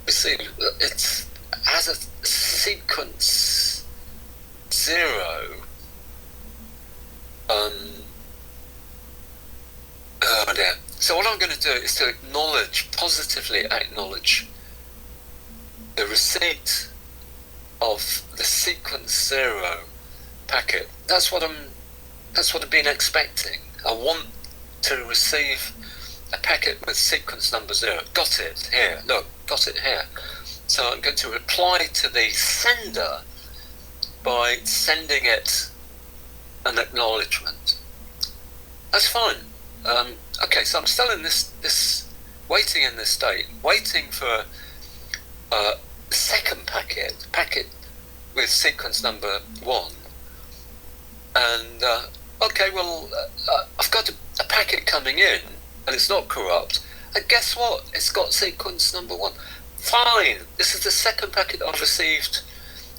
it has a sequence 0. Oh dear. So what I'm going to do is to positively acknowledge the receipt of the sequence 0 packet. That's what I've been expecting. I want to receive a packet with sequence number 0. Got it here. Look, got it here. So I'm going to reply to the sender by sending it an acknowledgement. That's fine. Okay, so I'm still in this waiting in this state, waiting for the second packet with sequence number 1, and okay, well, I've got a packet coming in, and it's not corrupt, and guess what? It's got sequence number 1. Fine, this is the second packet I've received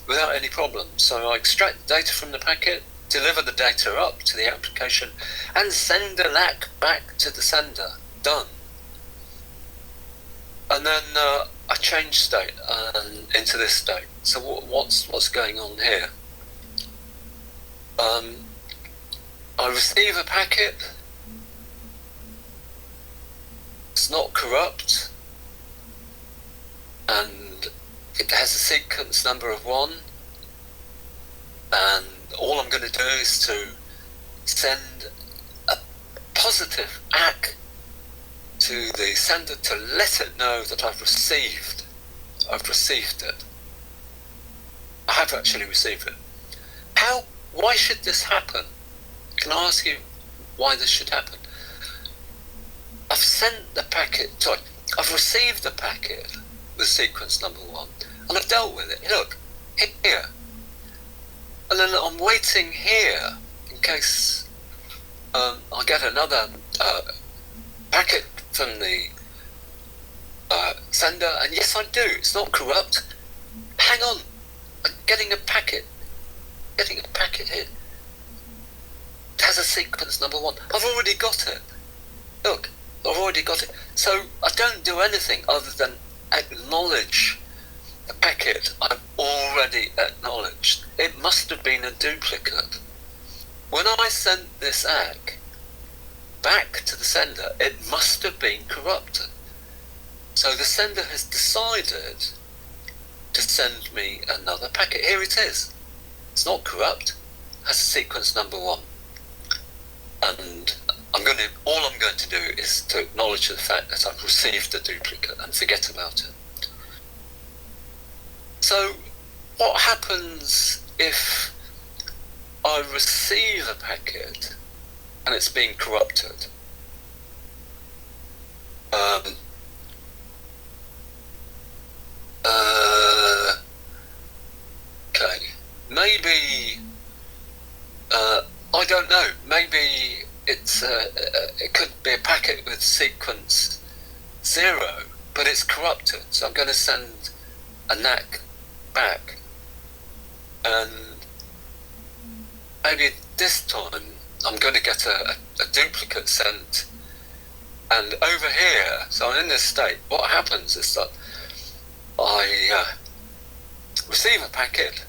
without any problem. So I extract the data from the packet, deliver the data up to the application, and send a LAC back to the sender. Done. And then I change state into this state. So what's going on here? I receive a packet. It's not corrupt, and it has a sequence number of 1, and all I'm going to do is to send a positive ACK to the sender to let it know that I've received it. I have actually received it. Why should this happen? Can I ask you why this should happen? I've sent the packet, I've received the packet with sequence number 1, and I've dealt with it. Look, here. And then I'm waiting here in case I get another packet from the sender, and yes, I do. It's not corrupt. Hang on, I'm getting a packet here. It has a sequence number 1. I've already got it. Look, I've already got it. So I don't do anything other than acknowledge the packet I've already acknowledged. It must have been a duplicate. When I sent this ACK back to the sender, it must have been corrupted. So the sender has decided to send me another packet. Here it is. It's not corrupt. It has a sequence number 1. And all I'm going to do is to acknowledge the fact that I've received a duplicate and forget about it. So what happens if I receive a packet and it's being corrupted? Okay, maybe I don't know. Maybe it could be a packet with sequence 0, but it's corrupted. So I'm going to send a NAC back, and maybe this time I'm going to get a duplicate sent. And over here, so I'm in this state. What happens is that I receive a packet.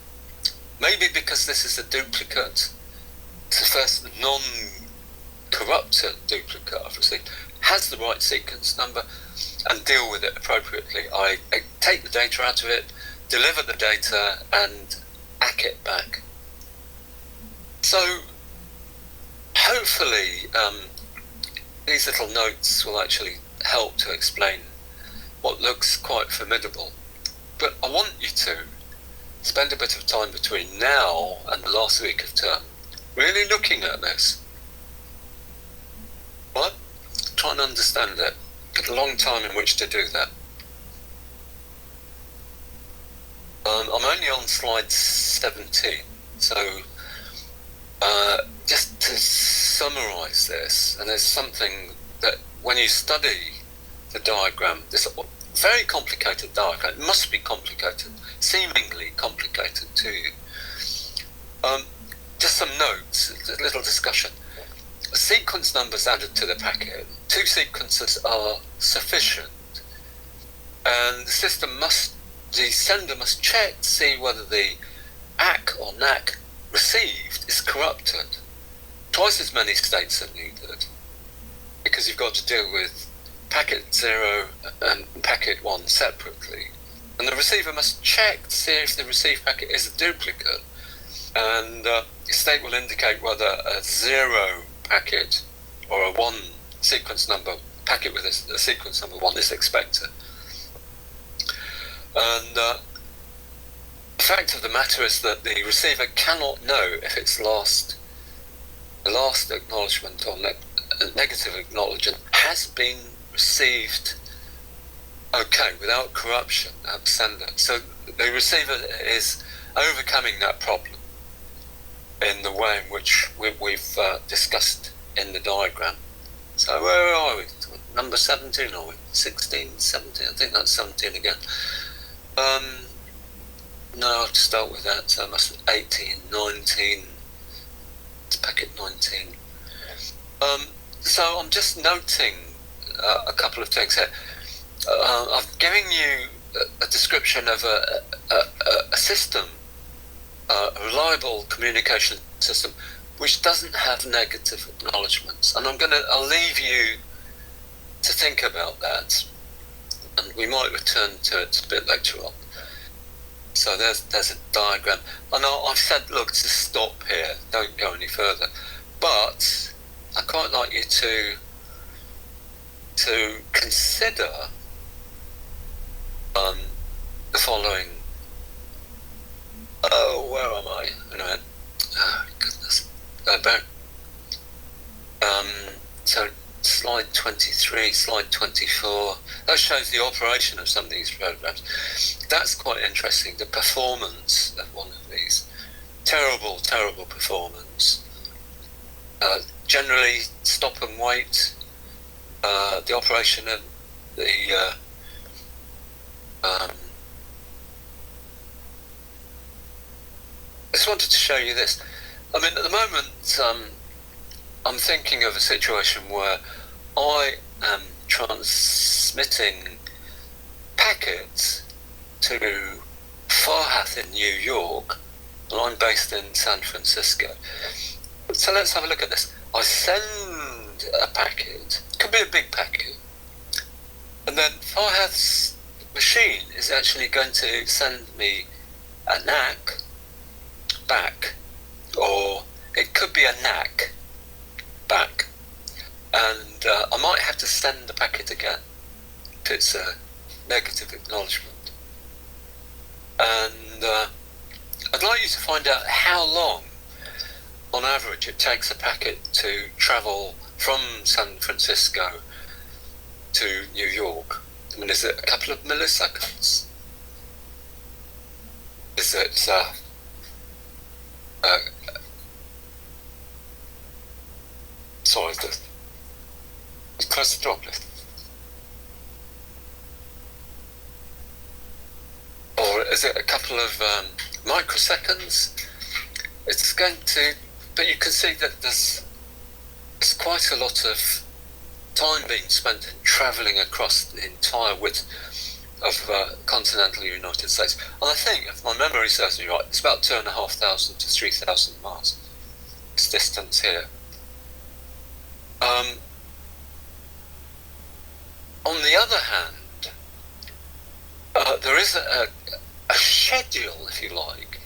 Maybe because this is a duplicate, it's the first non-corrupted duplicate I've received, has the right sequence number, and deal with it appropriately. I take the data out of it, deliver the data, and ACK it back. So hopefully these little notes will actually help to explain what looks quite formidable. But I want you to spend a bit of time between now and the last week of term really looking at this. What? Try and understand it. Get a long time in which to do that. I'm only on slide 17, so just to summarise this, and there's something that when you study the diagram, this very complicated diagram, it must be complicated, seemingly complicated to you. Just some notes, a little discussion. A sequence numbers added to the packet. 2 sequences are sufficient, and the sender must check to see whether the ACK or NAC received is corrupted. Twice as many states are needed, because you've got to deal with packet 0 and packet 1 separately. And the receiver must check to see if the received packet is a duplicate, and the state will indicate whether a 0 packet or a 1 sequence number packet with a sequence number 1 is expected. And the fact of the matter is that the receiver cannot know if its last acknowledgement or negative acknowledgement has been received okay, without corruption at the sender. So the receiver is overcoming that problem in the way in which we've discussed in the diagram. So where are we? Number 17, are we? 16, 17? I think that's 17 again. No, I'll just start with that. So 18, 19. It's packet 19. So I'm just noting a couple of things here. I'm giving you a description of a system, a reliable communication system, which doesn't have negative acknowledgements. And I'll leave you to think about that, and we might return to it a bit later on. So there's a diagram, and I've said, look, to stop here, don't go any further. But I'd quite like you to consider the following. Oh, where am I? Anyway, oh goodness, back. So slide 23, slide 24. That shows the operation of some of these programs. That's quite interesting. The performance of one of these. Terrible performance. Generally, stop and wait. The operation of the I just wanted to show you this. I mean, at the moment, I'm thinking of a situation where I am transmitting packets to Farhath in New York, and I'm based in San Francisco. So let's have a look at this. I send a packet, it could be a big packet, and then Farhath's machine is actually going to send me a NAC back, or it could be a NAC back, and I might have to send the packet again if it's a negative acknowledgement. And I'd like you to find out how long on average it takes a packet to travel from San Francisco to New York. I mean, is it a couple of milliseconds? Is it sorry, close the door, please. Or is it a couple of microseconds? It's going to, but you can see that there's quite a lot of time being spent in travelling across the entire width of continental United States. And I think, if my memory serves me right, it's about 2,500 to 3,000 miles. This distance here. On the other hand, there is a schedule, if you like,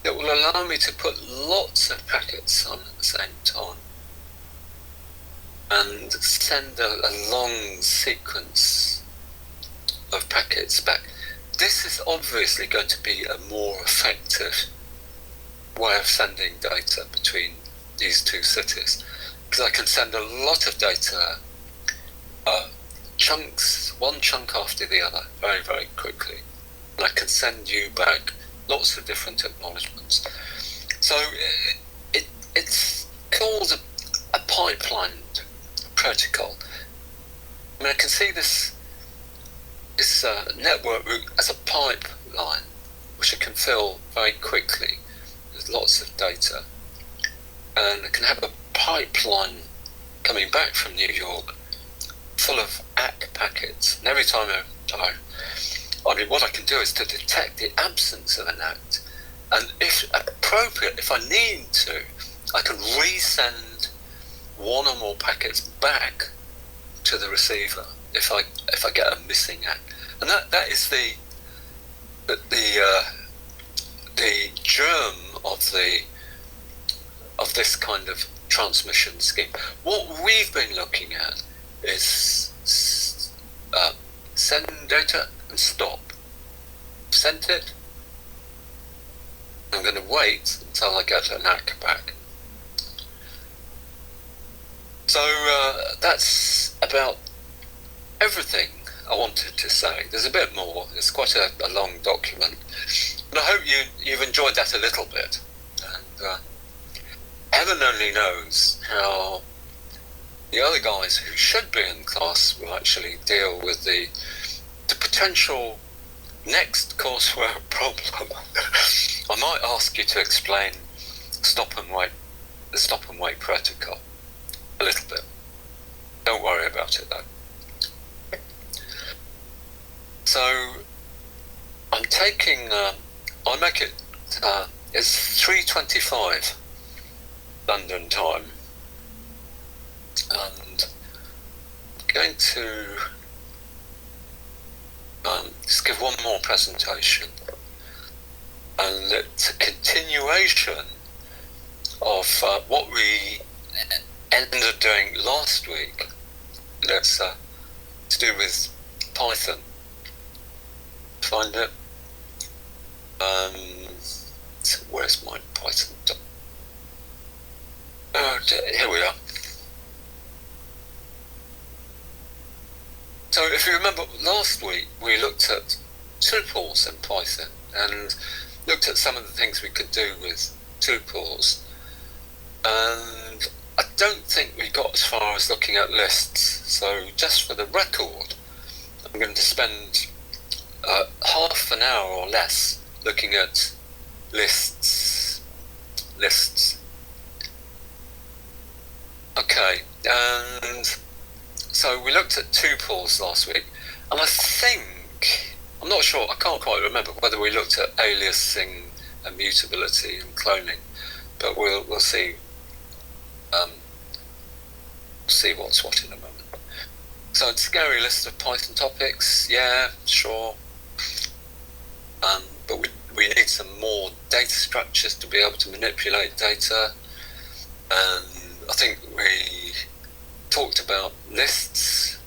that will allow me to put lots of packets on at the same time and send a long sequence of packets back. This is obviously going to be a more effective way of sending data between these two cities, because I can send a lot of data, chunks, one chunk after the other, very, very quickly. And I can send you back lots of different acknowledgements. So it's called a pipelined protocol. I mean, I can see this network route as a pipeline, which I can fill very quickly with lots of data. And I can have a pipeline coming back from New York full of ACK packets. And every time I mean, what I can do is to detect the absence of an ACK, and if appropriate, if I need to, I can resend one or more packets back to the receiver if I get a missing ACK. And that is the germ of this kind of transmission scheme. What we've been looking at is send data and stop. Sent it. I'm going to wait until I get an ACK back. So that's about everything I wanted to say. There's a bit more. It's quite a long document. But I hope you've enjoyed that a little bit. And heaven only knows how the other guys who should be in class will actually deal with the potential next coursework problem. I might ask you to explain the stop and wait protocol a little bit. Don't worry about it though. So I'm taking, I make it, it's 3:25 London time, and I'm going to just give one more presentation, and it's a continuation of what we ended up doing last week. That's to do with Python. Find it. So where's my Python? Here we are. So if you remember, last week we looked at tuples in Python and looked at some of the things we could do with tuples, and I don't think we got as far as looking at lists. So just for the record, I'm going to spend half an hour or less looking at lists. Okay, and so we looked at tuples last week, and I think, I'm not sure, I can't quite remember whether we looked at aliasing and mutability and cloning, but we'll see. See what's what in a moment. So it's a scary list of Python topics, yeah, sure. But we need some more data structures to be able to manipulate data, and I think we talked about lists.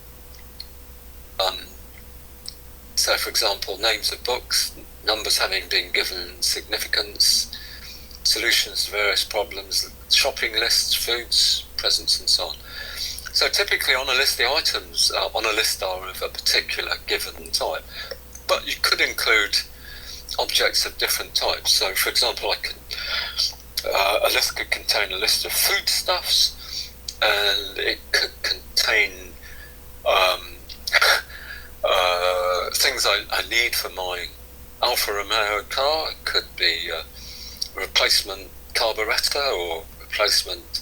So for example, names of books, numbers having been given significance, solutions to various problems, shopping lists, foods, presents, and so on. So typically on a list, the items on a list are of a particular given type, but you could include objects of different types. So for example, a list could contain a list of foodstuffs, and it could contain things I need for my Alfa Romeo car. It could be a replacement carburettor or replacement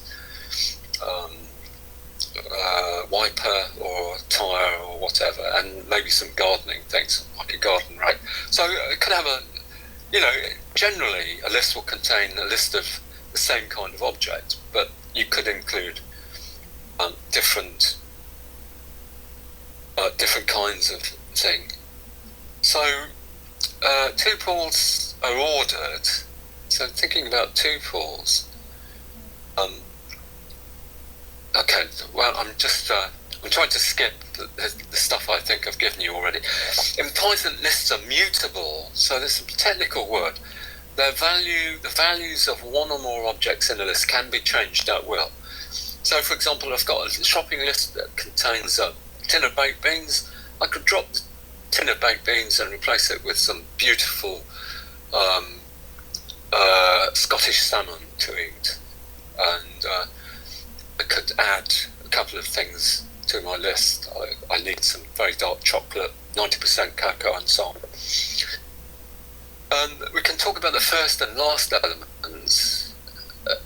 wiper or tyre or whatever, and maybe some gardening things like a garden rake. So it could have generally a list will contain a list of the same kind of object, but you could include different kinds of thing. So tuples are ordered. So thinking about tuples, okay, well, I'm trying to skip the stuff I think I've given you already. In Python, lists are mutable, so there's a technical word. The values of one or more objects in a list can be changed at will. So, for example, I've got a shopping list that contains a tin of baked beans. I could drop the tin of baked beans and replace it with some beautiful Scottish salmon to eat, and I could add a couple of things to my list. I need some very dark chocolate, 90% cocoa, and so on. We can talk about the first and last elements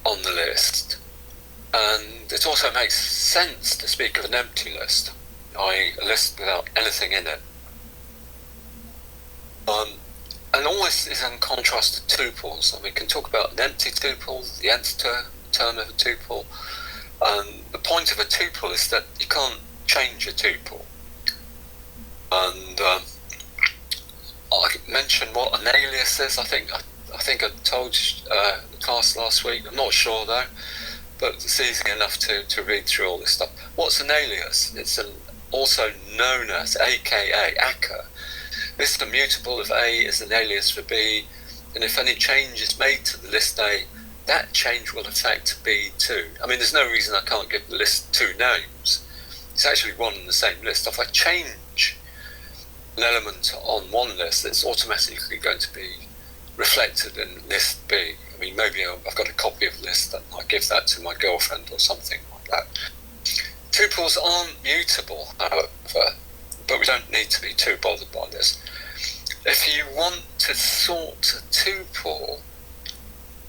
on the list, and it also makes sense to speak of an empty list, i.e. a list without anything in it. And all this is in contrast to tuples, and we can talk about an empty tuple, the nth term of a tuple. The point of a tuple is that you can't change a tuple. And I mentioned what an alias is. I think I told the class last week. I'm not sure though, but it's easy enough to read through all this stuff. What's an alias? It's also known as AKA, ACKA. This is a mutable if A is an alias for B, and if any change is made to the list A, that change will affect B too. I mean, there's no reason I can't give the list two names. It's actually one and the same list. If I change an element on one list, it's automatically going to be reflected in list B. I mean, maybe I've got a copy of list and I give that to my girlfriend or something like that. Tuples aren't mutable, however, but we don't need to be too bothered by this. If you want to sort a tuple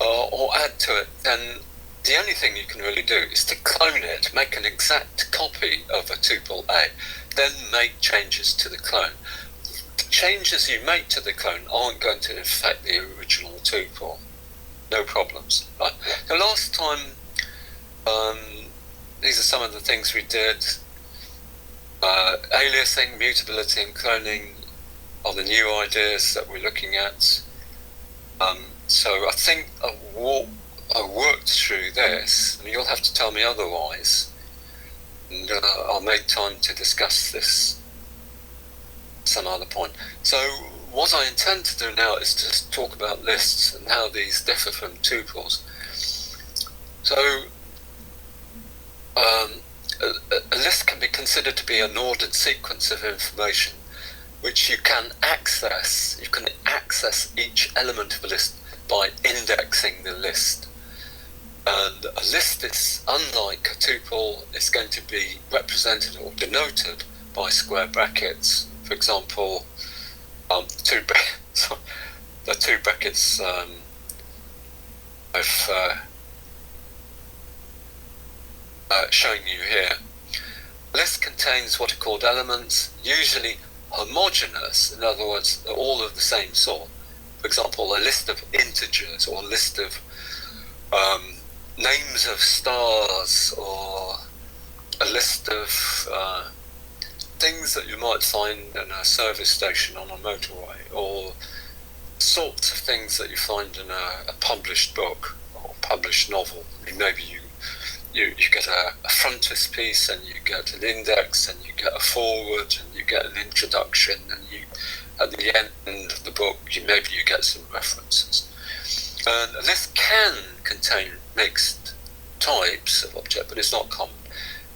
or add to it, then the only thing you can really do is to clone it, make an exact copy of a tuple A, then make changes to the clone. The changes you make to the clone aren't going to affect the original tuple. No problems. Right. The last time, these are some of the things we did. Aliasing, mutability and cloning are the new ideas that we're looking at. So I think I worked through this, and you'll have to tell me otherwise, and I'll make time to discuss this some other point. So what I intend to do now is to talk about lists and how these differ from tuples. So a list can be considered to be an ordered sequence of information which you can access. You can access each element of a list by indexing the list. And a list is, unlike a tuple, is going to be represented or denoted by square brackets. For example, the two brackets I've shown you here. A list contains what are called elements, usually homogeneous, in other words, all of the same sort. For example, a list of integers, or a list of names of stars, or a list of things that you might find in a service station on a motorway, or sorts of things that you find in a published book or published novel. I mean, maybe you get a frontispiece, and you get an index, and you get a foreword, and you get an introduction, and you, at the end of the book, maybe you get some references. And a list can contain mixed types of object, but it's not common.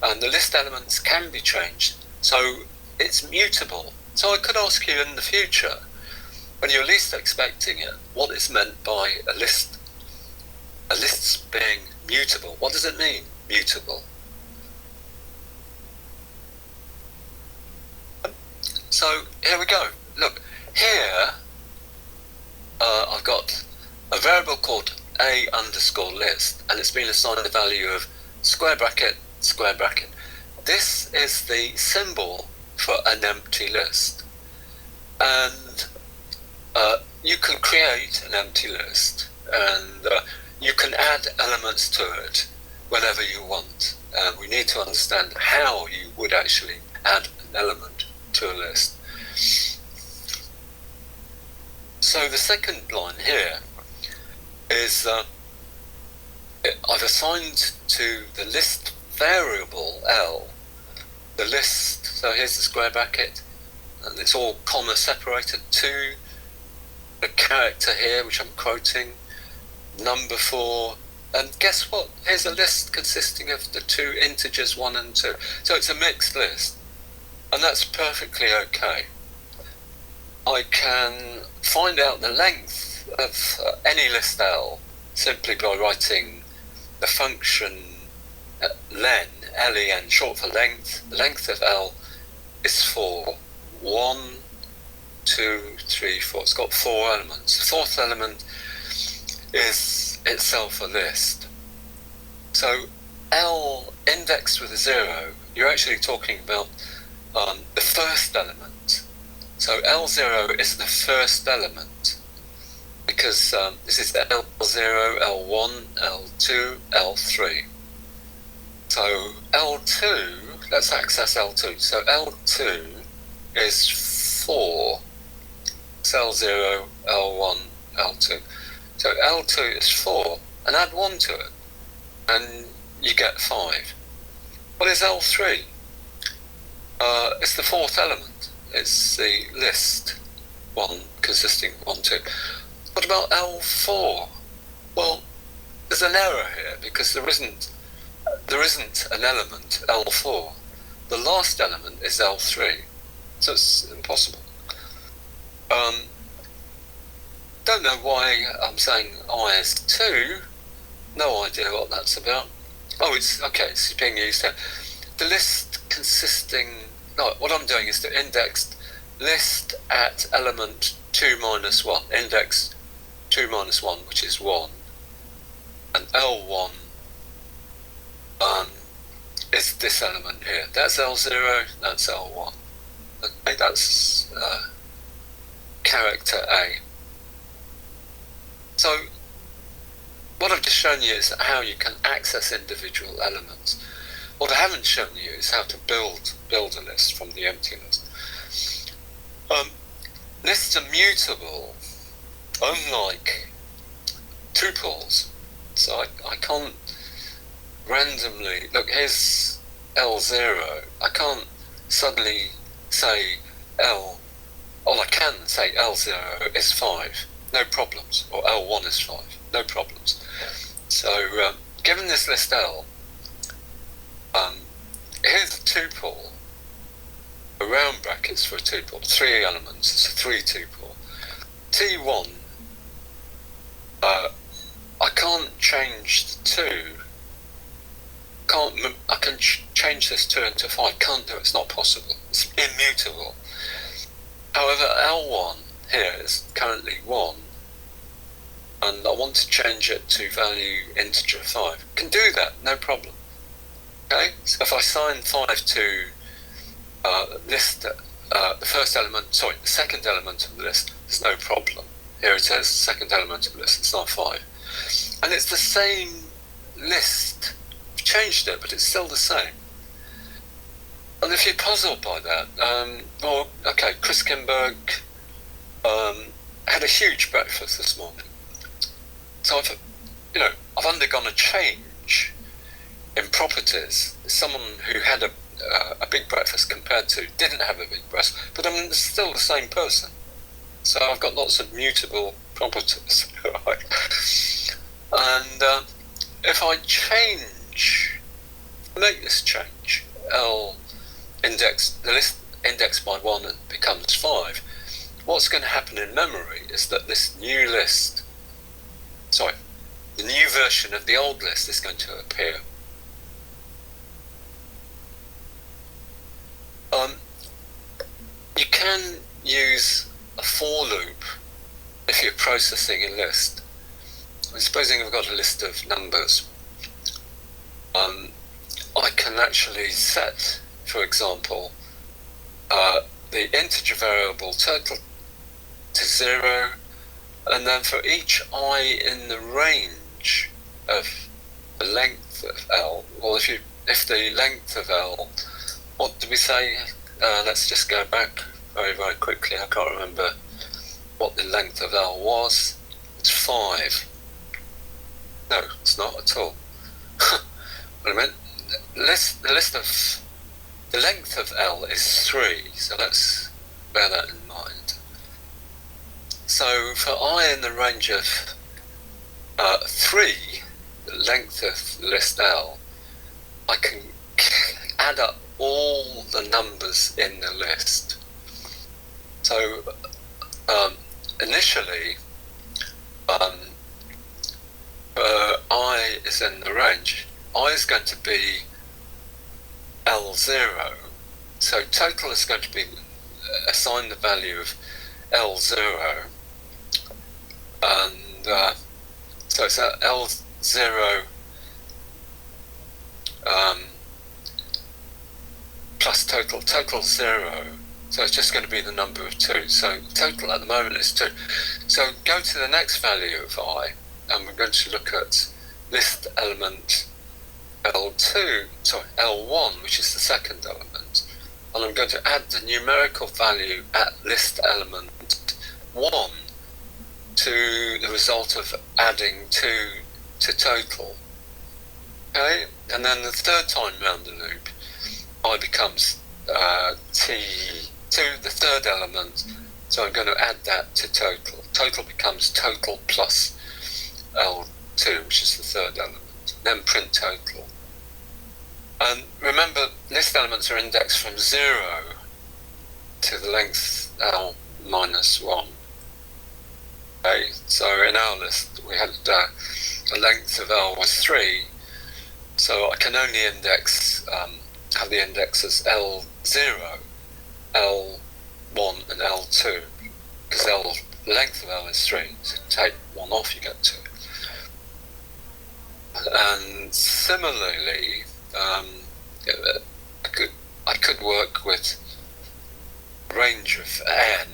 And the list elements can be changed, so it's mutable. So I could ask you in the future, when you're least expecting it, what is meant by a list being mutable. What does it mean, mutable? So here we go. Look, here I've got a variable called a underscore list, and it's been assigned a value of square bracket, square bracket. This is the symbol for an empty list. And you can create an empty list, and you can add elements to it whenever you want. We need to understand how you would actually add an element to a list. So the second line here is I've assigned to the list variable L the list. So here's the square bracket, and it's all comma separated to the character here, which I'm quoting, number 4, and guess what? Here's a list consisting of the two integers 1 and 2. So it's a mixed list, and that's perfectly okay. I can find out the length of any list L simply by writing the function len, len, short for length. The length of L is 4. 1, 2, 3, 4. It's got 4 elements. The fourth element is itself a list. So L indexed with a 0, you're actually talking about the first element. So L0 is the first element, because this is L0, L1, L2, L3. So L2, let's access L2. So L2 is 4. It's L0, L1, L2. So L2 is 4, and add 1 to it, and you get 5. What is L3? It's the fourth element. It's the list 1 consisting of 1, 2. What about L4? Well, there's an error here, because there isn't an element L4. The last element is L3, so it's impossible. Don't know why I'm saying I is 2. No idea what that's about. Oh, it's being used here. The list consisting... No, what I'm doing is to index list at element 2 minus 1. Index 2 minus 1, which is 1. And L1 is this element here. That's L0, that's L1. Okay, that's character A. So, what I've just shown you is how you can access individual elements. What I haven't shown you is how to build a list from the empty list. Lists are mutable, unlike tuples. So I can't randomly... Look, here's L0. I can't suddenly say L... Well, I can say L0 is 5. No problems. Or L1 is 5. No problems. So, given this list L, here's a tuple, around brackets for a tuple, 3 elements, it's a 3 tuple. T1, I can't change the 2. I can change this 2 into 5. Can't do it, it's not possible. It's immutable. However, L1 here is currently 1. And I want to change it to value integer 5. Can do that, no problem. Okay, so if I assign 5 to list, the second element of the list, there's no problem. Here it is, second element of the list, it's not 5. And it's the same list. I've changed it, but it's still the same. And if you're puzzled by that, Chris Kimberg had a huge breakfast this morning. So I've undergone a change in properties. Someone who had a big breakfast compared to didn't have a big breakfast, but I'm still the same person. So I've got lots of mutable properties, right? And if I make this change, the list indexed by 1 and becomes 5, what's going to happen in memory is that this new list, the new version of the old list is going to appear. You can use a for loop if you're processing a list. Supposing I've got a list of numbers, I can actually set, for example, the integer variable total to 0, and then for each I in the range of the length of L, well, if the length of L, what did we say? Let's just go back very, very quickly. I can't remember what the length of L was. It's 5. No, it's not at all. Wait a minute. The length of L is 3, so let's bear that in mind. So for I in the range of 3, the length of list L, I can add up all the numbers in the list. So initially, I is in the range. I is going to be L0. So total is going to be assign the value of L0. And so it's L0 plus total 0. So it's just going to be the number of 2. So total at the moment is 2. So go to the next value of I, and we're going to look at list element L1, which is the second element. And I'm going to add the numerical value at list element 1 to the result of adding 2 to total. Okay? And then the third time round the loop, I becomes T2, the third element, so I'm going to add that to total. Total becomes total plus L2, which is the third element. Then print total. And remember, list elements are indexed from 0 to the length L minus 1. Okay, so in our list we had a length of L was 3, so I can only index, have the index as L0, L1 and L2, because the length of L is 3, so take 1 off, you get 2. And similarly, I could work with a range of n,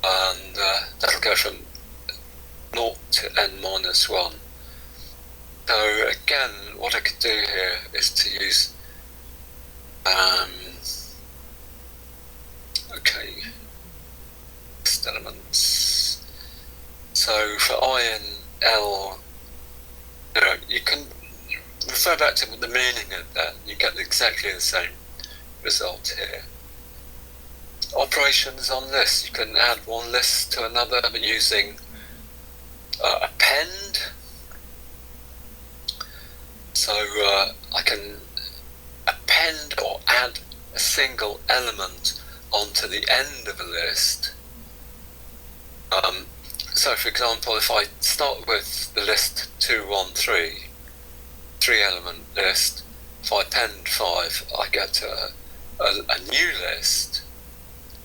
and that'll go from 0 to n minus 1. So again, what I could do here is to use list elements. So for I and L, you can refer back to the meaning of that, and you get exactly the same result here. Operations on lists, you can add one list to another using append. So I can append or add a single element onto the end of a list. So for example, if I start with the list 213, 3-element list, if I append 5, I get a new list,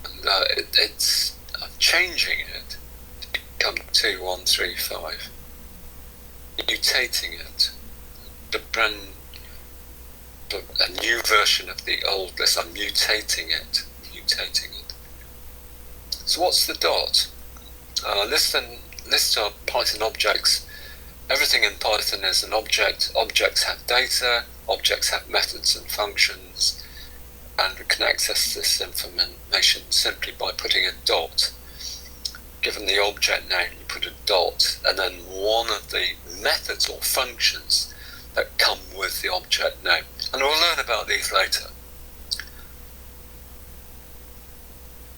and I'm changing it to become 2135, mutating it, a new version of the old list. I'm mutating it. So what's the dot? Lists are Python objects. Everything in Python is an object. Objects have data, objects have methods and functions, and we can access this information simply by putting a dot. Given the object name, you put a dot, and then one of the methods or functions that come with the object name. And we'll learn about these later.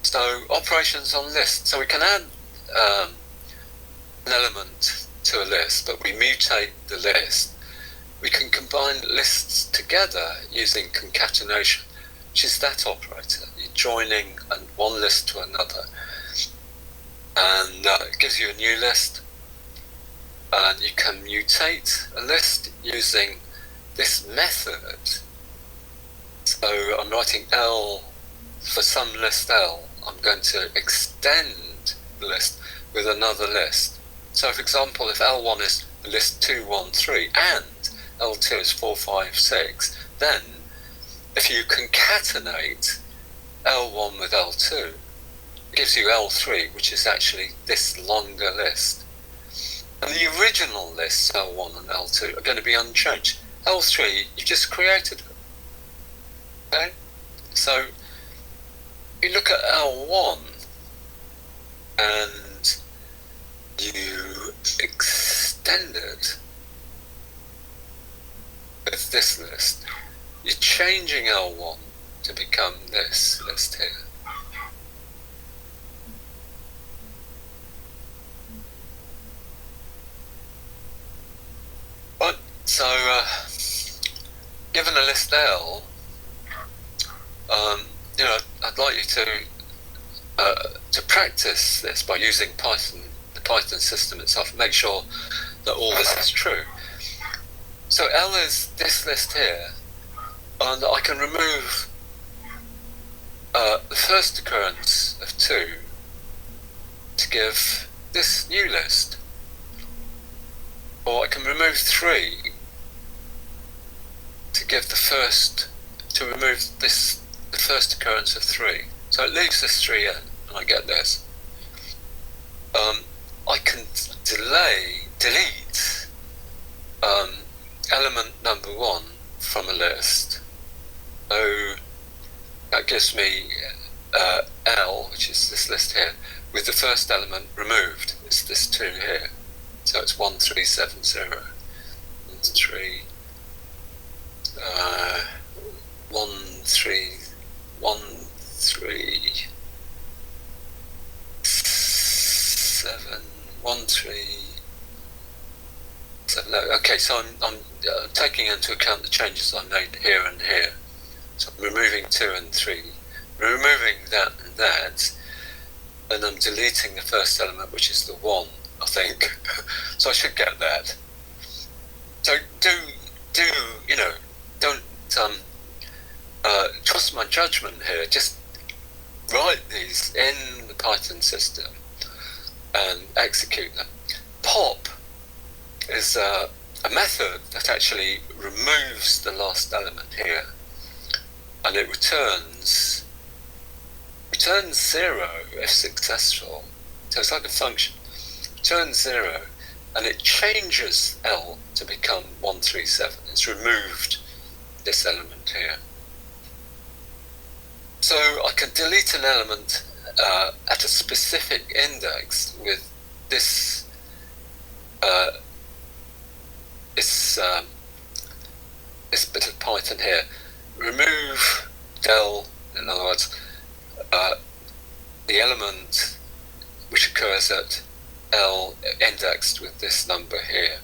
So, operations on lists. So we can add an element to a list, but we mutate the list. We can combine lists together using concatenation, which is that operator. You're joining one list to another, and it gives you a new list. And you can mutate a list using this method. So I'm writing L for some list L. I'm going to extend the list with another list. So for example, if L1 is list 213 and L2 is 456, then if you concatenate L1 with L2, it gives you L3, which is actually this longer list. And the original lists L1 and L2 are going to be unchanged. L3, you just created them. Okay? So you look at L1 and you extend it with this list. You're changing L1 to become this list here. So, given a list L, I'd like you to practice this by using Python, the Python system itself, and make sure that all this is true. So L is this list here, and I can remove the first occurrence of 2 to give this new list, or I can remove 3 to give the first occurrence of 3. So it leaves this 3 in, and I get this. I can delete element number 1 from a list. So that gives me L, which is this list here, with the first element removed. It's this 2 here. So it's 1370. 1370. Okay, so I'm taking into account the changes I made here and here. So I'm removing 2 and 3, removing that and that, and I'm deleting the first element, which is the 1, I think. So I should get that. So don't trust my judgment here. Just write these in the Python system and execute them. Pop is a method that actually removes the last element here, and it returns 0 if successful. So it's like a function. Returns 0, and it changes L to become 137. It's removed this element here. So I can delete an element at a specific index with this bit of Python here. Remove del, in other words, the element which occurs at L indexed with this number here,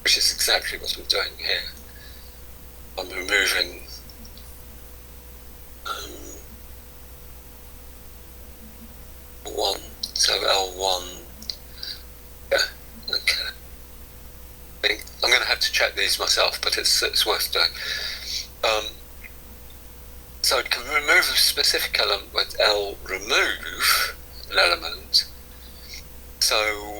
which is exactly what I'm doing here. I'm removing one, so L1. Yeah, okay. I'm going to have to check these myself, but it's worth doing. So it can remove a specific element with L remove an element. So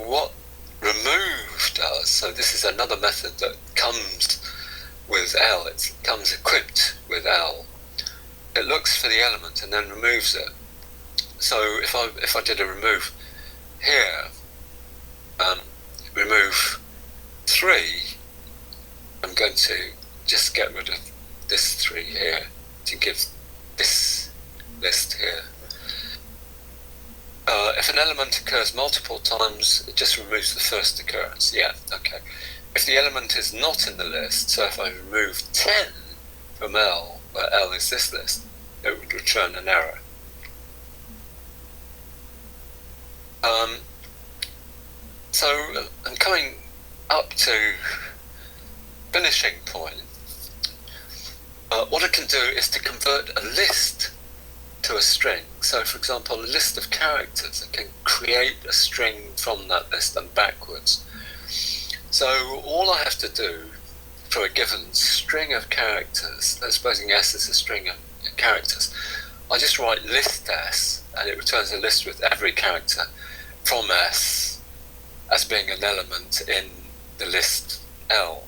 what remove does, so this is another method that comes with L, it comes equipped with L. It looks for the element and then removes it. So if I did a remove here, remove 3, I'm going to just get rid of this 3 here to give this list here. If an element occurs multiple times, it just removes the first occurrence. Yeah, okay. If the element is not in the list, so if I remove 10 from L, where L is this list, it would return an error. So I'm coming up to finishing point. What I can do is to convert a list to a string. So for example, a list of characters, I can create a string from that list and backwards. So all I have to do for a given string of characters, supposing S is a string of characters, I just write list S, and it returns a list with every character from S as being an element in the list L.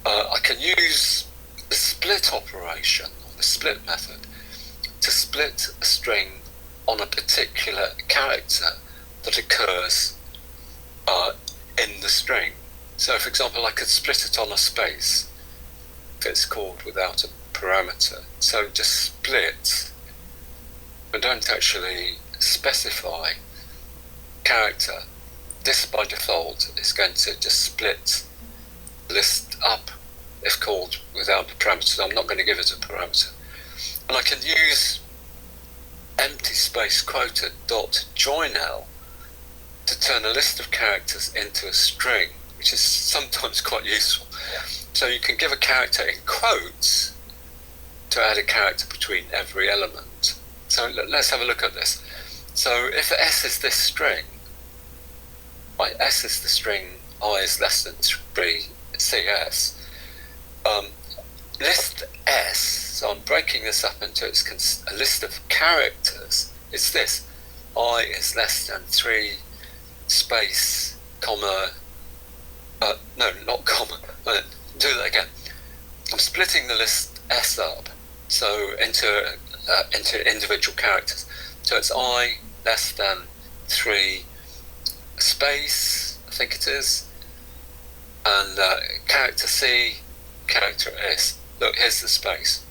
I can use the split operation, or the split method, to split a string on a particular character that occurs in the string. So for example, I could split it on a space if it's called without a parameter. So just split, but don't actually specify character. This by default is going to just split the list up if called without the parameter. So I'm not going to give it a parameter. And I can use empty space quota dot join L to turn a list of characters into a string, which is sometimes quite useful. So you can give a character in quotes to add a character between every element. So let's have a look at this. So if S is this string, right, S is the string I is less than 3 CS, list S, so I'm breaking this up into a list of characters. It's this, I is less than 3 space comma, no, not comma, do that again. I'm splitting the list S up so into individual characters. So it's I less than 3 space, I think it is, and character C, character S. Look, here's the space.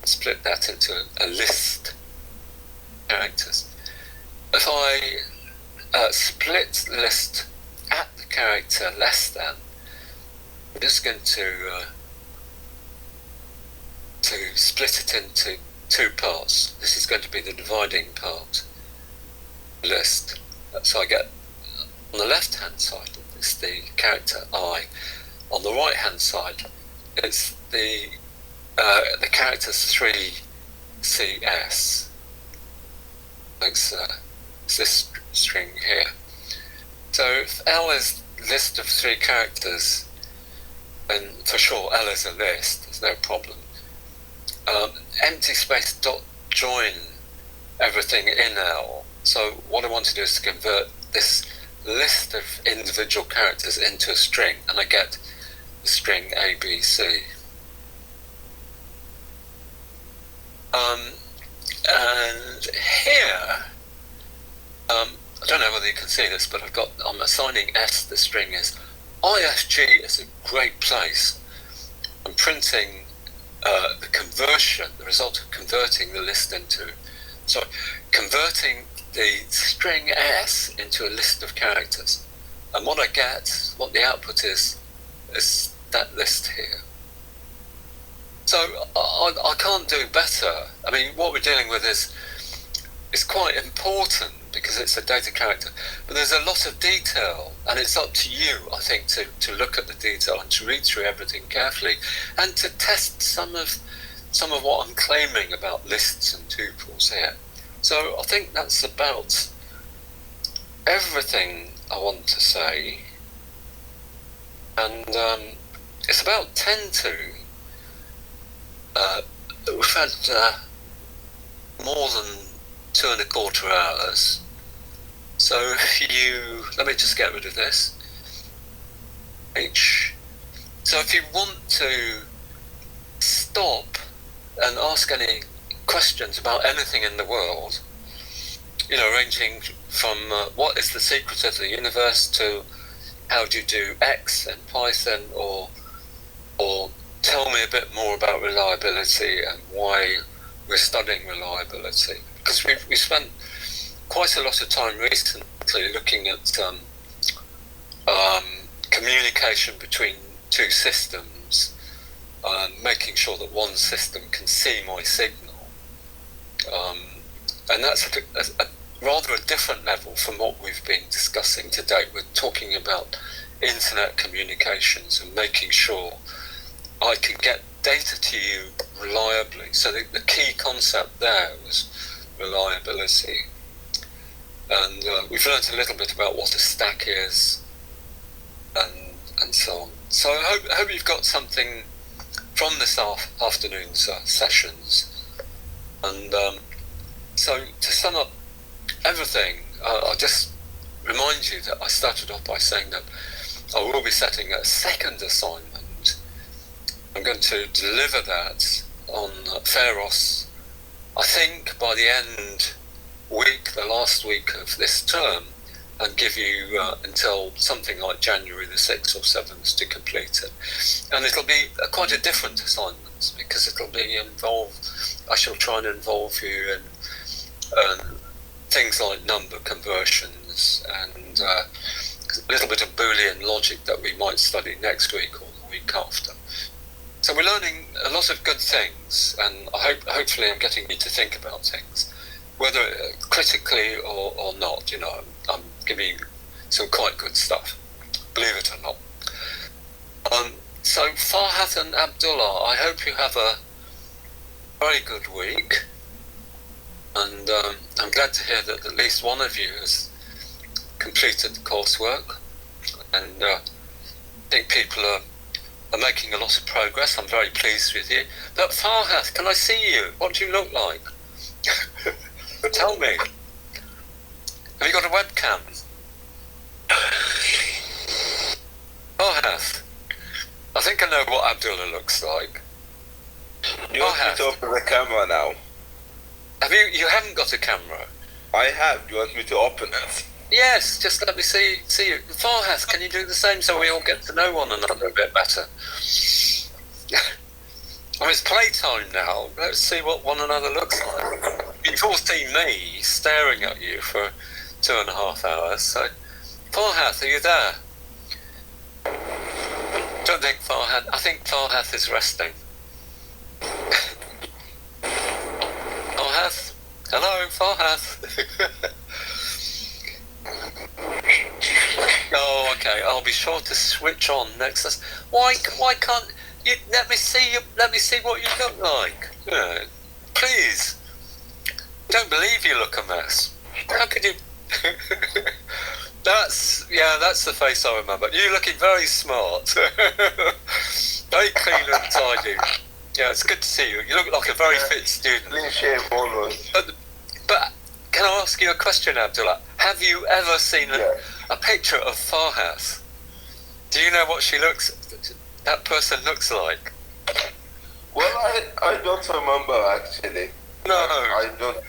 Split that into a list characters. If I split the list at the character less than, I'm just going to split it into 2 parts. This is going to be the dividing part list. So I get on the left hand side it's the character I. On the right hand side it's the characters 3 CS. It's this string here. So if L is list of 3 characters, then for sure L is a list, there's no problem. Empty space dot join everything in L. So what I want to do is to convert this list of individual characters into a string, and I get the string ABC. And here, I don't know whether you can see this, but I'm assigning S, the string is. ISG is a great place. I'm printing the conversion, the result of converting the list converting the string S into a list of characters. And what I get, what the output is that list here. So I can't do better. I mean, what we're dealing with is quite important because it's a data character, but there's a lot of detail, and it's up to you, I think, to look at the detail and to read through everything carefully and to test some of what I'm claiming about lists and tuples here. So I think that's about everything I want to say, and it's about 10 to. We've had more than 2.25 hours. So let me just get rid of this. So if you want to stop and ask any questions about anything in the world, ranging from what is the secret of the universe to how do you do X in Python, or tell me a bit more about reliability and why we're studying reliability. Because we spent quite a lot of time recently looking at communication between 2 systems, making sure that one system can see my signal. And that's a rather a different level from what we've been discussing to date. We're talking about internet communications and making sure I can get data to you reliably. So the key concept there was reliability. And we've learned a little bit about what a stack is and so on. So I hope you've got something from this afternoon's sessions. And so to sum up everything, I'll just remind you that I started off by saying that I will be setting a second assignment. I'm going to deliver that on Pharos, I think by the end week, the last week of this term, and give you until something like January the 6th or 7th to complete it. And it'll be quite a different assignment because it'll be I shall try and involve you in things like number conversions and a little bit of Boolean logic that we might study next week or the week after. So we're learning a lot of good things, and hopefully I'm getting you to think about things, whether critically or not. I'm giving you some quite good stuff, believe it or not. So Farhat and Abdullah, I hope you have a very good week, and I'm glad to hear that at least one of you has completed the coursework, and I think people are making a lot of progress. I'm very pleased with you. But Farhat, can I see you? What do you look like? Tell me. Have you got a webcam? Farhat, I think I know what Abdullah looks like. You want me to open the camera now? You haven't got a camera? I have. Do you want me to open it? Yes, just let me see you. Farhat, can you do the same so we all get to know one another a bit better? It's playtime now. Let's see what one another looks like. You've all seen me staring at you for 2.5 hours, so... Farhat, are you there? Don't think Farhat... I think Farhat is resting. Farhat? Hello, Farhat? Oh, okay. I'll be sure to switch on next. Why can't you let me see you? Let me see what you look like. Please. Don't believe you look a mess. How could you? That's the face I remember. You're looking very smart, very clean and tidy. Yeah, it's good to see you. You look like a very fit student. Clean shave always. But can I ask you a question, Abdullah? Have you ever seen a picture of Farhat? Do you know what that person looks like? Well, I don't remember actually. No. I don't.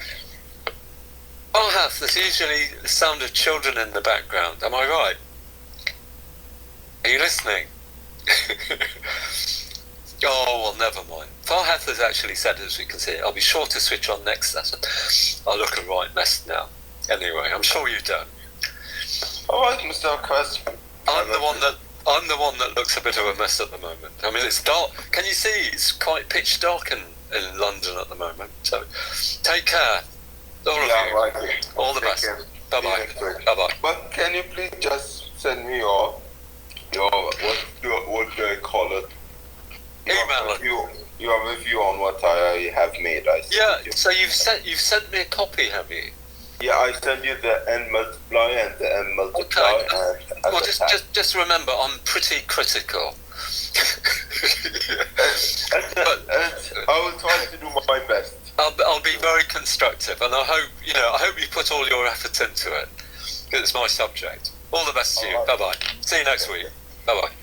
Farhat, there's usually the sound of children in the background. Am I right? Are you listening? Oh, well, never mind. Farhat has actually said, as we can see, I'll be sure to switch on next lesson. I look a right mess now. Anyway, I'm sure you don't. All right, Mr. Quest. I'm the one that looks a bit of a mess at the moment. I mean, it's dark. Can you see? It's quite pitch dark in London at the moment. So, take care. All of you. Right. All the best. Bye-bye. Bye-bye. But can you please just send me your what do I call it? Your review on what I have made. So you've sent me a copy, have you? Yeah, I sent you the n multiply and the m multiply. Okay. Well, just remember, I'm pretty critical. I will try to do my best. I'll be very constructive, and I hope you put all your effort into it. Because it's my subject. All the best to you. Bye bye. See you next week. Bye bye.